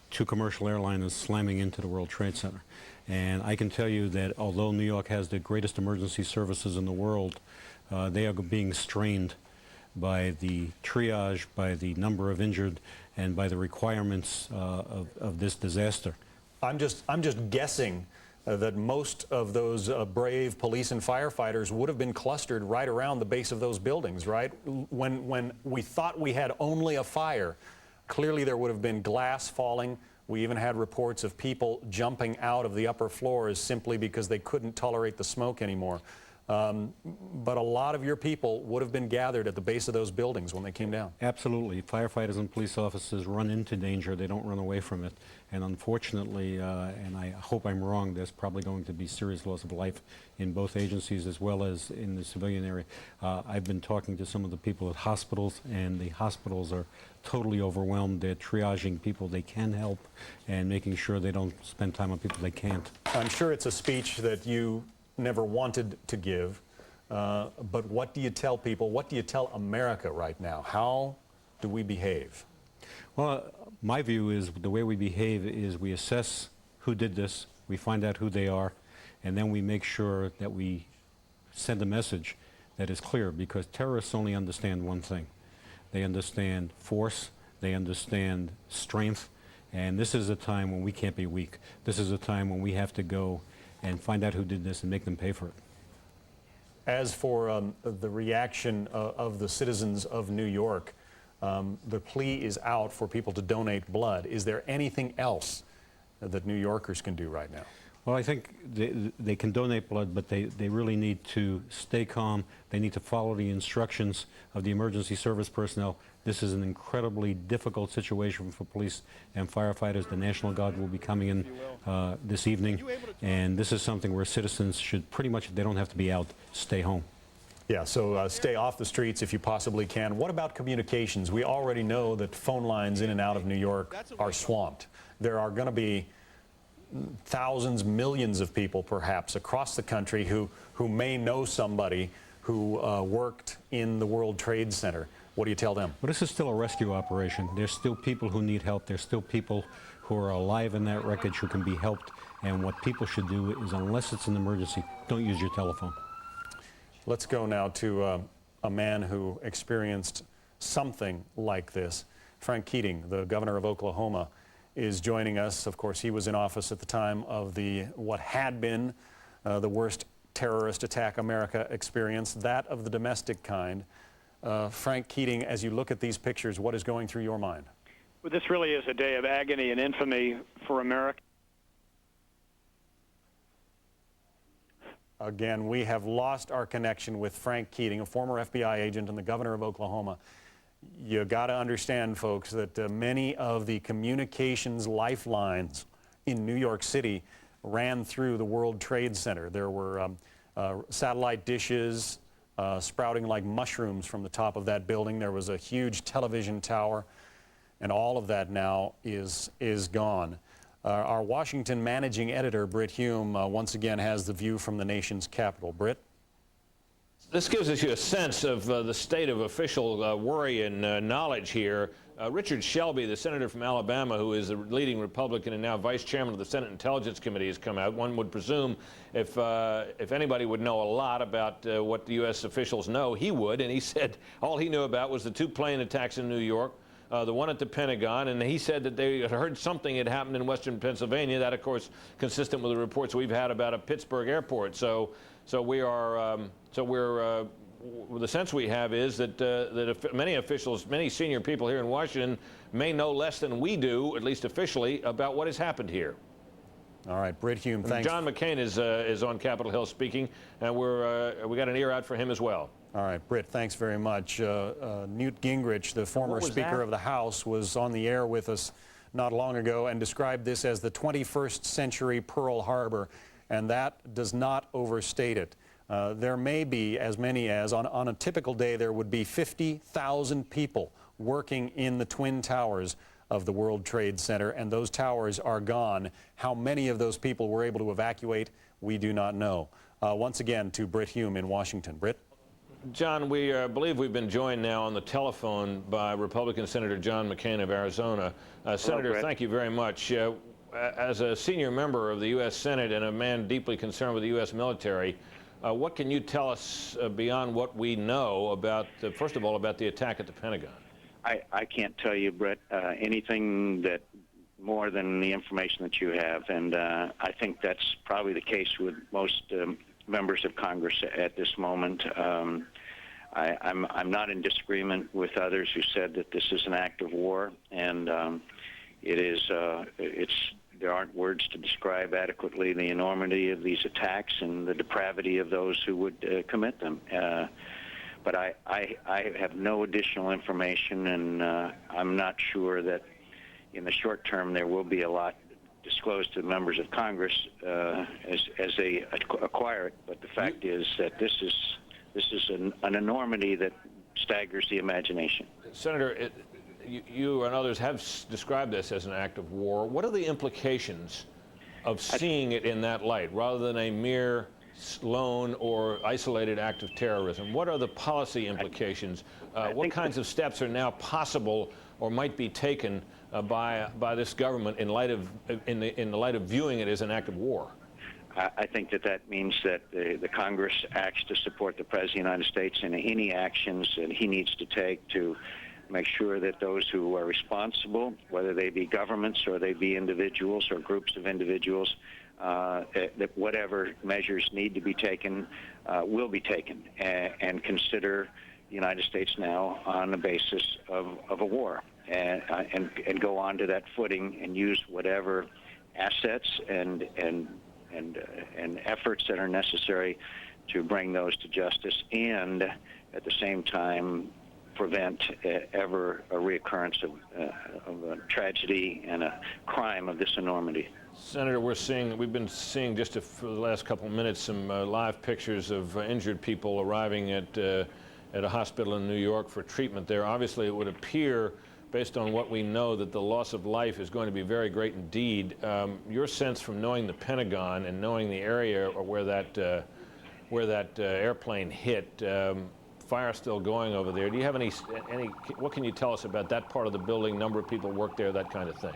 two commercial airliners slamming into the World Trade Center. And I can tell you that although New York has the greatest emergency services in the world, they are being strained by the triage, by the number of injured, and by the requirements of this disaster. I'm just guessing that most of those brave police and firefighters would have been clustered right around the base of those buildings, right? When we thought we had only a fire, clearly there would have been glass falling. We even had reports of people jumping out of the upper floors simply because they couldn't tolerate the smoke anymore. But a lot of your people would have been gathered at the base of those buildings when they came down. Absolutely. Firefighters and police officers run into danger. They don't run away from it. And unfortunately, and I hope I'm wrong, there's probably going to be serious loss of life in both agencies as well as in the civilian area. I've been talking to some of the people at hospitals, and the hospitals are totally overwhelmed. They're triaging people they can help and making sure they don't spend time on people they can't. I'm sure it's a speech that you never wanted to give, but what do you tell people? What do you tell America right now? How do we behave? Well, my view is the way we behave is we assess who did this, we find out who they are, and then we make sure that we send a message that is clear, because terrorists only understand one thing. They understand force, they understand strength, and this is a time when we can't be weak. This is a time when we have to go and find out who did this and make them pay for it. As for the reaction of the citizens of New York, the plea is out for people to donate blood. Is there anything else that New Yorkers can do right now? Well, I think they can donate blood, but they really need to stay calm. They need to follow the instructions of the emergency service personnel. This is an incredibly difficult situation for police and firefighters. The National Guard will be coming in this evening, and this is something where citizens should pretty much, they don't have to be out, stay home. Yeah, so stay off the streets if you possibly can. What about communications? We already know that phone lines in and out of New York are swamped. There are going to be thousands, millions of people perhaps across the country who may know somebody who worked in the World Trade Center. What do you tell them? Well, this is still a rescue operation. There's still people who need help. There's still people who are alive in that wreckage who can be helped. And what people should do is, unless it's an emergency, don't use your telephone. Let's go now to a man who experienced something like this. Frank Keating, the governor of Oklahoma, is joining us. Of course, he was in office at the time of what had been the worst terrorist attack America experienced, that of the domestic kind. Frank Keating, as you look at these pictures, what is going through your mind? Well, this really is a day of agony and infamy for America. Again, we have lost our connection with Frank Keating, a former FBI agent and the governor of Oklahoma. You got to understand, folks, that many of the communications lifelines in New York City ran through the World Trade Center. There were satellite dishes sprouting like mushrooms from the top of that building. There was a huge television tower, and all of that now is gone. Our Washington managing editor, Britt Hume, once again has the view from the nation's capital. Britt? This gives us a sense of the state of official worry and knowledge here. Richard Shelby, the senator from Alabama, who is the leading Republican and now vice chairman of the Senate Intelligence Committee, has come out. One would presume if anybody would know a lot about what the U.S. officials know, he would. And he said all he knew about was the two plane attacks in New York, the one at the Pentagon, and he said that they had heard something had happened in western Pennsylvania. That, of course, consistent with the reports we've had about a Pittsburgh airport. So the sense we have is that many officials, many senior people here in Washington may know less than we do, at least officially, about what has happened here. All right, Britt Hume, thanks. John McCain is on Capitol Hill speaking, and we got an ear out for him as well. All right, Britt, thanks very much. Newt Gingrich, the former Speaker of the House, was on the air with us not long ago and described this as the 21st century Pearl Harbor, and that does not overstate it. There may be as many as, on a typical day, there would be 50,000 people working in the Twin Towers of the World Trade Center, and those towers are gone. How many of those people were able to evacuate, we do not know. Once again, to Britt Hume in Washington. Britt? John, we believe we've been joined now on the telephone by Republican Senator John McCain of Arizona. Senator, Brett. thank you very much. As a senior member of the U.S. Senate and a man deeply concerned with the U.S. military, what can you tell us beyond what we know about, first of all, about the attack at the Pentagon? I can't tell you, Brett, anything that more than the information that you have, and I think that's probably the case with most members of Congress at this moment. I'm not in disagreement with others who said that this is an act of war, and there aren't words to describe adequately the enormity of these attacks and the depravity of those who would commit them. But I have no additional information, and I'm not sure that in the short term there will be a lot disclosed to members of Congress as they acquire it. But the fact is that this is an enormity that staggers the imagination. Senator, you and others have described this as an act of war. What are the implications of seeing it in that light, rather than a mere lone or isolated act of terrorism? What are the policy implications? What kinds of steps are now possible or might be taken by this government in light of in the light of viewing it as an act of war? I think that means that the Congress acts to support the President of the United States in any actions that he needs to take to make sure that those who are responsible, whether they be governments or they be individuals or groups of individuals, that whatever measures need to be taken will be taken, and consider the United States now on the basis of a war, and go on to that footing and use whatever assets and efforts that are necessary to bring those to justice, and at the same time prevent ever a reoccurrence of a tragedy and a crime of this enormity. Senator, we've been seeing just for the last couple of minutes some live pictures of injured people arriving at a hospital in New York for treatment there. Obviously, it would appear, based on what we know, that the loss of life is going to be very great indeed. Your sense from knowing the Pentagon and knowing the area where that airplane hit, fire still going over there. Do you have any? What can you tell us about that part of the building? Number of people work there, that kind of thing.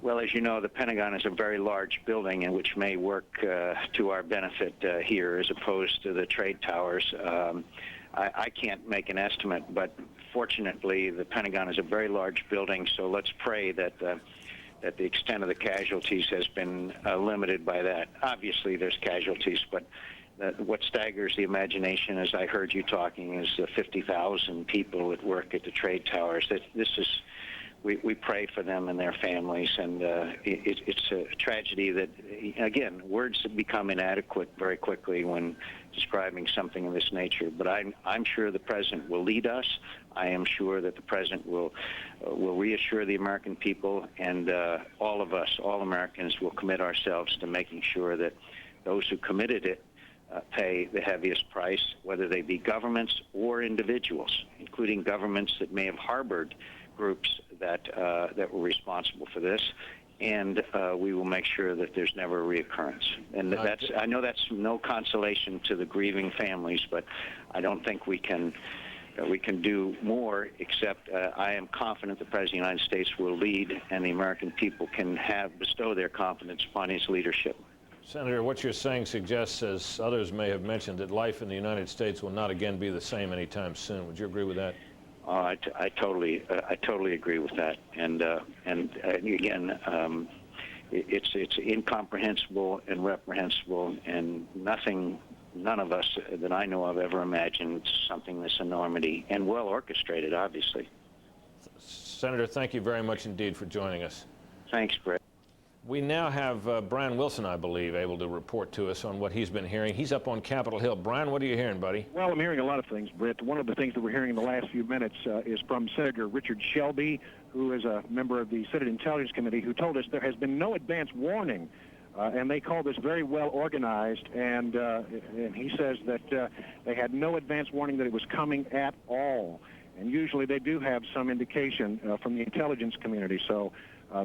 Well, as you know, the Pentagon is a very large building, and which may work to our benefit here, as opposed to the trade towers. I can't make an estimate, but fortunately, the Pentagon is a very large building. So let's pray that the extent of the casualties has been limited by that. Obviously, there's casualties, but what staggers the imagination, as I heard you talking, is the 50,000 people that work at the trade towers. We pray for them and their families, and it's a tragedy that, again, words become inadequate very quickly when describing something of this nature. But I'm sure the President will lead us. I am sure that the President will reassure the American people, and all of us, all Americans, will commit ourselves to making sure that those who committed it pay the heaviest price, whether they be governments or individuals, including governments that may have harbored groups that were responsible for this, and we will make sure that there's never a reoccurrence. And I know that's no consolation to the grieving families, but I don't think we can do more, except I am confident the President of the United States will lead, and the American people can bestow their confidence upon his leadership. Senator, what you're saying suggests, as others may have mentioned, that life in the United States will not again be the same anytime soon. Would you agree with that? I totally agree with that, and again, it's incomprehensible and reprehensible, and none of us that I know of ever imagined something this enormity, and well orchestrated, obviously. Senator, thank you very much indeed for joining us. Thanks, Brett. We now have Brian Wilson, I believe, able to report to us on what he's been hearing. He's up on Capitol Hill. Brian, what are you hearing, buddy? Well, I'm hearing a lot of things, Britt. One of the things that we're hearing in the last few minutes is from Senator Richard Shelby, who is a member of the Senate Intelligence Committee, who told us there has been no advance warning, and they call this very well organized, and he says that they had no advance warning that it was coming at all. And usually they do have some indication from the intelligence community. So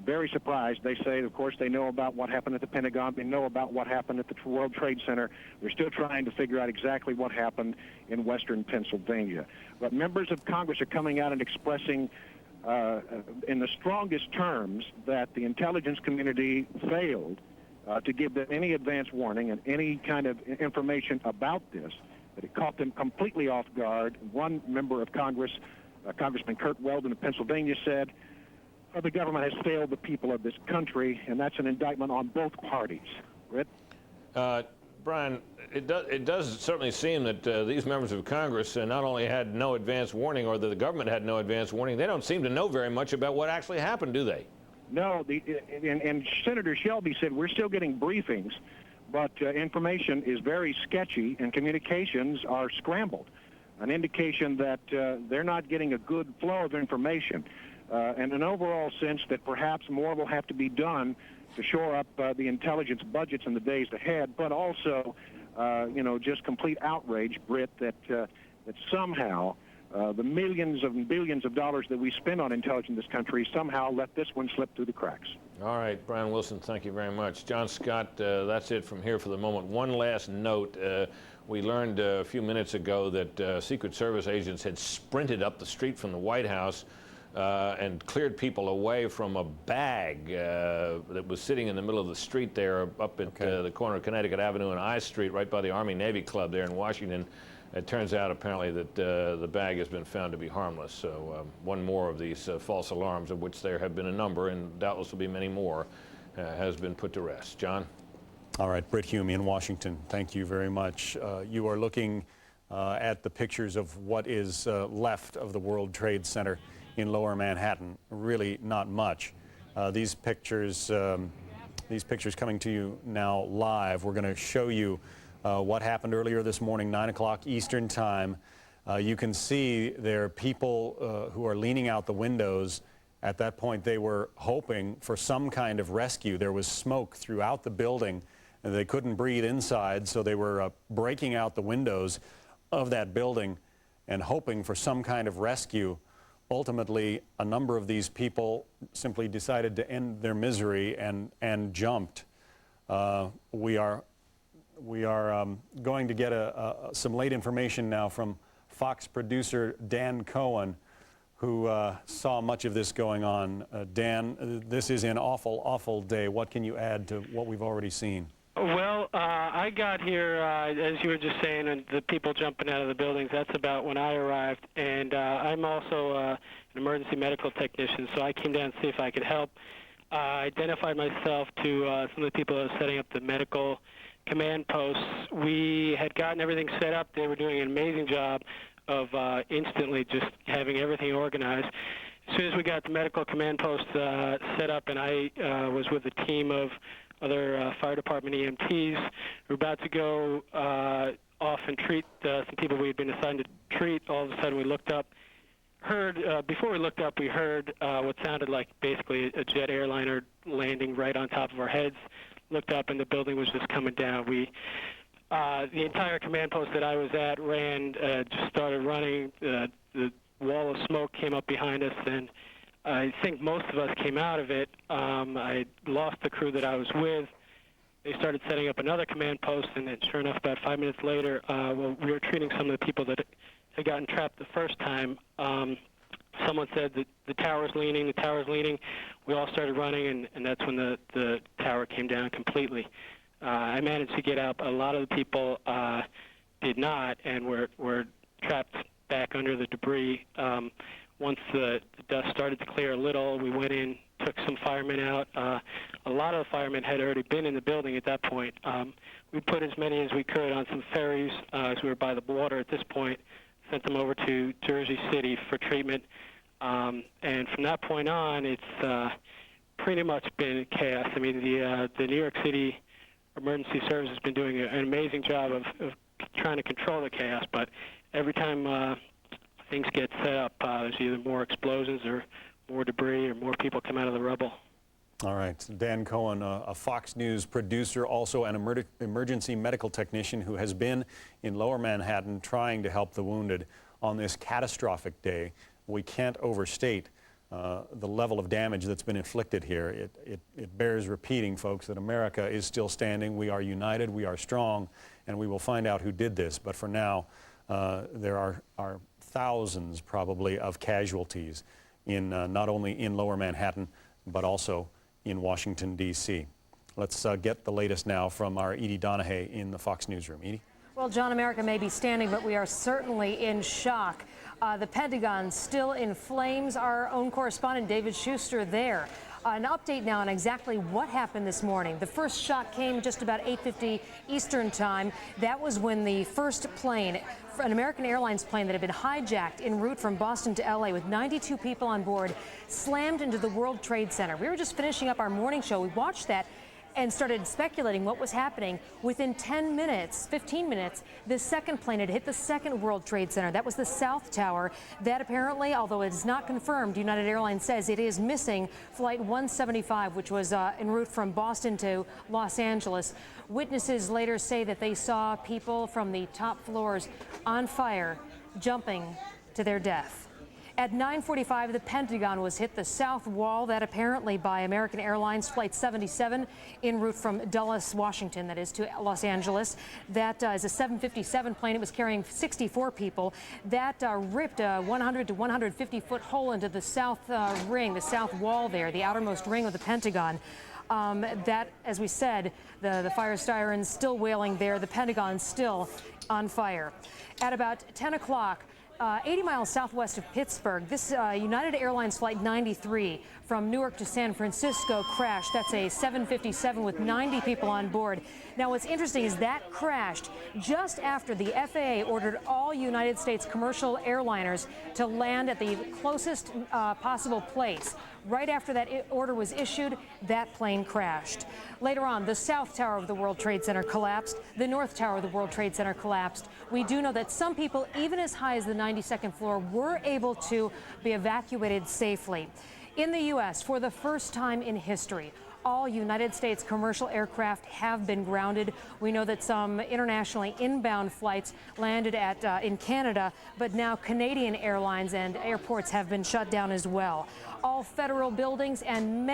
Very surprised. They say, of course, they know about what happened at the Pentagon. They know about what happened at the World Trade Center. They're still trying to figure out exactly what happened in western Pennsylvania. But members of Congress are coming out and expressing in the strongest terms that the intelligence community failed to give them any advance warning and any kind of information about this, that it caught them completely off guard. One member of Congress, Congressman Kurt Weldon of Pennsylvania, said, the government has failed the people of this country, and that's an indictment on both parties. Britt? Brian, it does certainly seem that these members of Congress not only had no advance warning, or that the government had no advance warning, they don't seem to know very much about what actually happened, do they? No, and Senator Shelby said we're still getting briefings, but information is very sketchy and communications are scrambled, an indication that they're not getting a good flow of information. And an overall sense that perhaps more will have to be done to shore up the intelligence budgets in the days ahead, but also, just complete outrage, Britt, that somehow the millions and billions of dollars that we spend on intelligence in this country somehow let this one slip through the cracks. All right, Brian Wilson, thank you very much. John Scott, that's it from here for the moment. One last note. We learned a few minutes ago that Secret Service agents had sprinted up the street from the White House and cleared people away from a bag that was sitting in the middle of the street there up at the corner of Connecticut Avenue and I Street, right by the Army-Navy Club there in Washington. It turns out apparently that the bag has been found to be harmless. So one more of these false alarms, of which there have been a number, and doubtless will be many more, has been put to rest. John? All right, Britt Hume in Washington, thank you very much. You are looking at the pictures of what is left of the World Trade Center in Lower Manhattan. Really not much. These pictures coming to you now live. We're going to show you what happened earlier this morning, 9 o'clock Eastern Time. You can see there are people who are leaning out the windows. At that point, they were hoping for some kind of rescue. There was smoke throughout the building, and they couldn't breathe inside, so they were breaking out the windows of that building and hoping for some kind of rescue. Ultimately, a number of these people simply decided to end their misery and jumped. We are going to get some late information now from Fox producer Dan Cohen, who saw much of this going on. Dan, this is an awful, awful day. What can you add to what we've already seen? Well, I got here, as you were just saying, and the people jumping out of the buildings, that's about when I arrived. And I'm also an emergency medical technician, so I came down to see if I could help. I identified myself to some of the people that were setting up the medical command posts. We had gotten everything set up. They were doing an amazing job of instantly just having everything organized. As soon as we got the medical command post set up, and I was with a team of other fire department EMTs, we were about to go off and treat some people we had been assigned to treat. All of a sudden we looked up, before we looked up, we heard what sounded like basically a jet airliner landing right on top of our heads. Looked up and the building was just coming down. The entire command post that I was at just started running. The wall of smoke came up behind us, and I think most of us came out of it. I lost the crew that I was with. They started setting up another command post, and then sure enough, about 5 minutes later, we were treating some of the people that had gotten trapped the first time. Someone said that the tower's leaning, We all started running, and that's when the tower came down completely. I managed to get out. A lot of the people did not, and were trapped back under the debris. Once the dust started to clear a little, we went in, took some firemen out. A lot of the firemen had already been in the building at that point. We put as many as we could on some ferries as we were by the water at this point, sent them over to Jersey City for treatment. And from that point on, it's pretty much been chaos. I mean, the New York City Emergency Service has been doing an amazing job of trying to control the chaos, but every time things get set up, there's either more explosions or more debris or more people come out of the rubble. All right, Dan Cohen, a Fox News producer, also an emergency medical technician who has been in Lower Manhattan trying to help the wounded on this catastrophic day. We can't overstate the level of damage that's been inflicted here. It bears repeating, folks, that America is still standing. We are united, we are strong, and we will find out who did this. But for now, there are thousands probably of casualties in not only in Lower Manhattan, but also in Washington, D.C. Let's get the latest now from our Edie Donahue in the Fox newsroom. Edie? Well, John, America may be standing, but we are certainly in shock. The Pentagon still in flames. Our own correspondent David Schuster there. An update now on exactly what happened this morning. The first shot came just about 8:50 Eastern time. That was when the first plane, an American Airlines plane that had been hijacked en route from Boston to L.A. with 92 people on board, slammed into the World Trade Center. We were just finishing up our morning show. We watched that and started speculating what was happening. Within 10 minutes, 15 minutes, the second plane had hit the second World Trade Center. That was the South Tower. That apparently, although it is not confirmed, United Airlines says it is missing Flight 175, which was en route from Boston to Los Angeles. Witnesses later say that they saw people from the top floors on fire, jumping to their death. At 9:45, the Pentagon was hit, the south wall, that apparently by American Airlines Flight 77 en route from Dulles, Washington, that is, to Los Angeles. That is a 757 plane. It was carrying 64 people. That ripped a 100 to 150-foot hole into the south ring, the south wall there, the outermost ring of the Pentagon. That, as we said, the fire sirens still wailing there, the Pentagon still on fire. At about 10 o'clock, 80 miles southwest of Pittsburgh, this United Airlines Flight 93 from Newark to San Francisco crashed. That's a 757 with 90 people on board. Now, what's interesting is that crashed just after the FAA ordered all United States commercial airliners to land at the closest possible place. Right after that order was issued, that plane crashed. Later on, the South Tower of the World Trade Center collapsed. The North Tower of the World Trade Center collapsed. We do know that some people, even as high as the 92nd floor, were able to be evacuated safely. In the U.S., for the first time in history, all United States commercial aircraft have been grounded. We know that some internationally inbound flights landed in Canada, but now Canadian airlines and airports have been shut down as well. All federal buildings and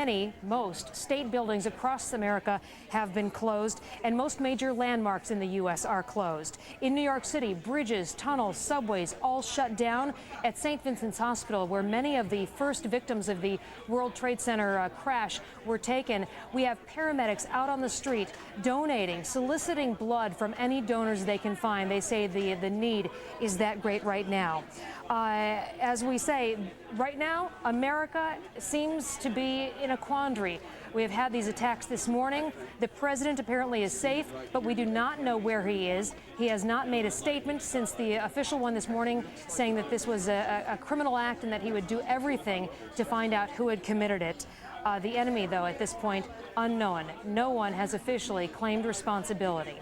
most state buildings across America have been closed, and most major landmarks in the U.S. are closed. In New York City, bridges, tunnels, subways, all shut down. At St. Vincent's Hospital, where many of the first victims of the World Trade Center crash were taken, we have paramedics out on the street donating, soliciting blood from any donors they can find. They say the need is that great right now. As we say, right now, America seems to be in a quandary. We have had these attacks this morning. The president apparently is safe, but we do not know where he is. He has not made a statement since the official one this morning, saying that this was a criminal act and that he would do everything to find out who had committed it. The enemy, though, at this point, unknown. No one has officially claimed responsibility.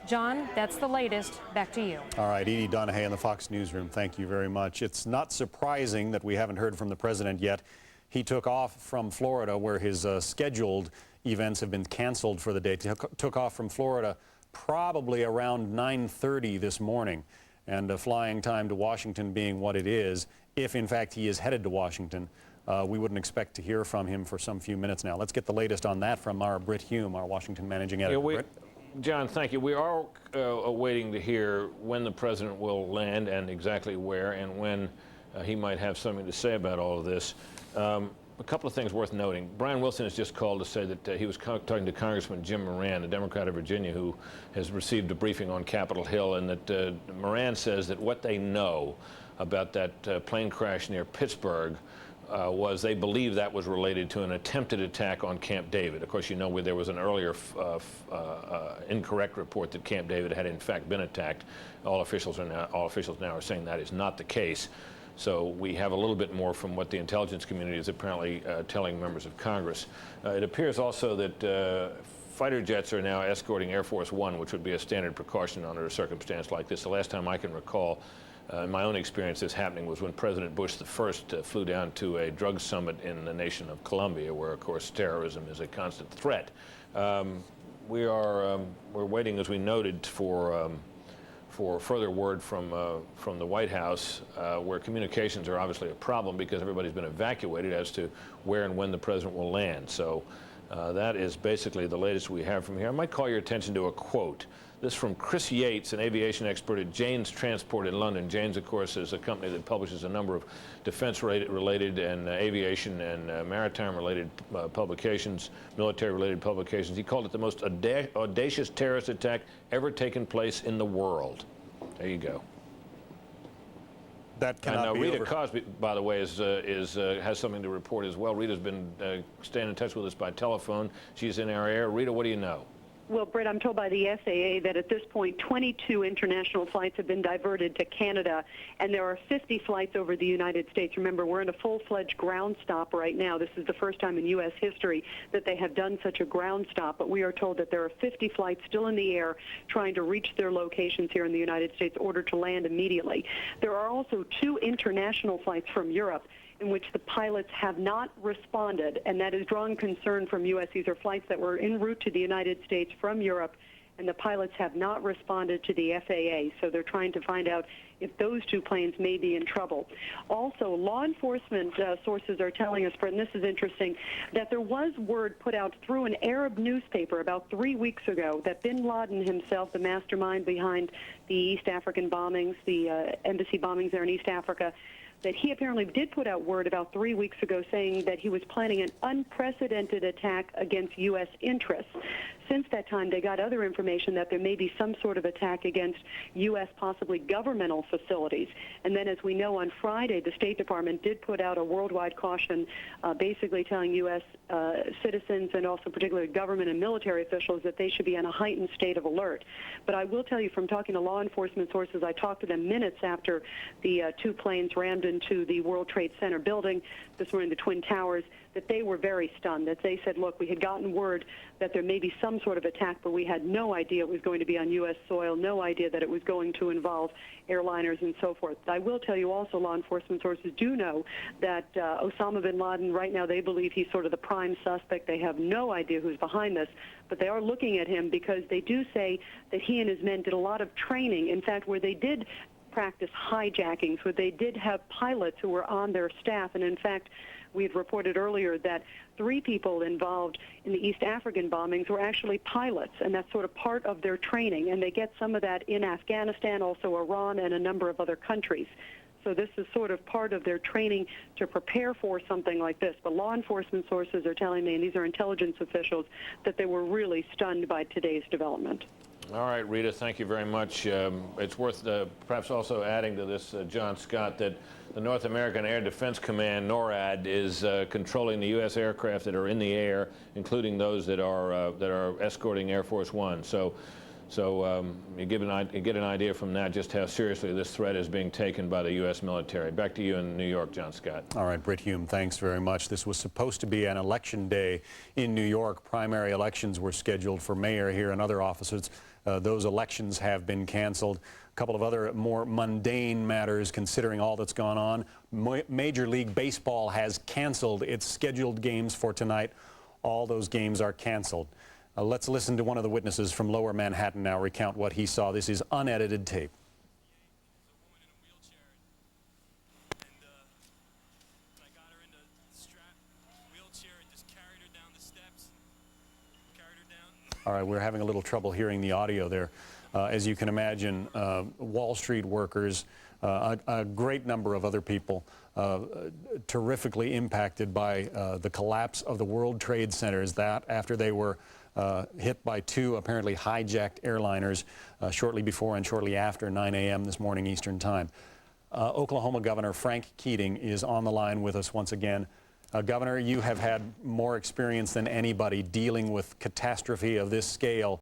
John, that's the latest. Back to you. All right, Edie Donahue in the Fox newsroom. Thank you very much. It's not surprising that we haven't heard from the president yet. He took off from Florida, where his scheduled events have been canceled for the day. Took off from Florida probably around 9:30 this morning, and flying time to Washington being what it is, if in fact he is headed to Washington, we wouldn't expect to hear from him for some few minutes now. Let's get the latest on that from our Britt Hume, our Washington managing editor. Yeah, John, thank you. We are waiting to hear when the president will land and exactly where, and when he might have something to say about all of this. A couple of things worth noting. Brian Wilson has just called to say that he was talking to Congressman Jim Moran, a Democrat of Virginia, who has received a briefing on Capitol Hill, and that Moran says that what they know about that plane crash near Pittsburgh was they believe that was related to an attempted attack on Camp David. Of course, you know where there was an earlier incorrect report that Camp David had in fact been attacked. All officials now are saying that is not the case. So we have a little bit more from what the intelligence community is apparently telling members of Congress. It appears also that fighter jets are now escorting Air Force One, which would be a standard precaution under a circumstance like this. The last time I can recall, in my own experience, this happening was when President Bush I flew down to a drug summit in the nation of Colombia, where, of course, terrorism is a constant threat. We're waiting, as we noted, for for further word from the White House, where communications are obviously a problem because everybody's been evacuated as to where and when the president will land. So that is basically the latest we have from here. I might call your attention to a quote. This from Chris Yates, an aviation expert at Jane's Transport in London. Jane's, of course, is a company that publishes a number of defense-related and aviation and maritime-related publications, military-related publications. He called it the most audacious terrorist attack ever taken place in the world. There you go. That cannot be Rita over. Cosby, by the way, has something to report as well. Rita's been staying in touch with us by telephone. She's in our air. Rita, what do you know? Well, Brett, I'm told by the FAA that at this point 22 international flights have been diverted to Canada, and there are 50 flights over the United States. Remember, we're in a full-fledged ground stop right now. This is the first time in U.S. history that they have done such a ground stop, but we are told that there are 50 flights still in the air trying to reach their locations here in the United States, ordered to land immediately. There are also 2 international flights from Europe in which the pilots have not responded, and that is drawing concern from U.S. These are flights that were en route to the United States from Europe, and the pilots have not responded to the FAA, so they're trying to find out if those 2 planes may be in trouble. Also, law enforcement sources are telling us, and this is interesting, that there was word put out through an Arab newspaper about 3 weeks ago that bin Laden himself, the mastermind behind the East African bombings, the embassy bombings there in East Africa, that he apparently did put out word about 3 weeks ago saying that he was planning an unprecedented attack against U.S. interests. Since that time, they got other information that there may be some sort of attack against U.S. possibly governmental facilities. And then, as we know, on Friday, the State Department did put out a worldwide caution basically telling U.S. Citizens and also particularly government and military officials that they should be in a heightened state of alert. But I will tell you from talking to law enforcement sources, I talked to them minutes after the 2 planes rammed into the World Trade Center building this morning, the Twin Towers, that they were very stunned, that they said, look, we had gotten word that there may be some sort of attack, but we had no idea it was going to be on U.S. soil, no idea that it was going to involve airliners and so forth. I will tell you also, law enforcement sources do know that Osama bin Laden, right now they believe he's sort of the prime suspect. They have no idea who's behind this, but they are looking at him because they do say that he and his men did a lot of training. In fact, where they did practice hijackings, where they did have pilots who were on their staff, and in fact, we had reported earlier that 3 people involved in the East African bombings were actually pilots, and that's sort of part of their training, and they get some of that in Afghanistan, also Iran, and a number of other countries. So this is sort of part of their training to prepare for something like this. But law enforcement sources are telling me, and these are intelligence officials, that they were really stunned by today's development. All right, Rita, thank you very much. It's worth perhaps also adding to this, John Scott, that the North American Air Defense Command, NORAD, is controlling the U.S. aircraft that are in the air, including those that are escorting Air Force One. So you get an idea from that just how seriously this threat is being taken by the U.S. military. Back to you in New York, John Scott. All right, Britt Hume, thanks very much. This was supposed to be an election day in New York. Primary elections were scheduled for mayor here and other offices. Those elections have been canceled. A couple of other more mundane matters considering all that's gone on. Major League Baseball has canceled its scheduled games for tonight. All those games are canceled. Let's listen to one of the witnesses from Lower Manhattan now recount what he saw. This is unedited tape. All right, we're having a little trouble hearing the audio there. As you can imagine, Wall Street workers, a great number of other people terrifically impacted by the collapse of the World Trade Centers, that after they were hit by 2 apparently hijacked airliners shortly before and shortly after 9 a.m. this morning Eastern Time. Oklahoma Governor Frank Keating is on the line with us once again. Governor, you have had more experience than anybody dealing with catastrophe of this scale.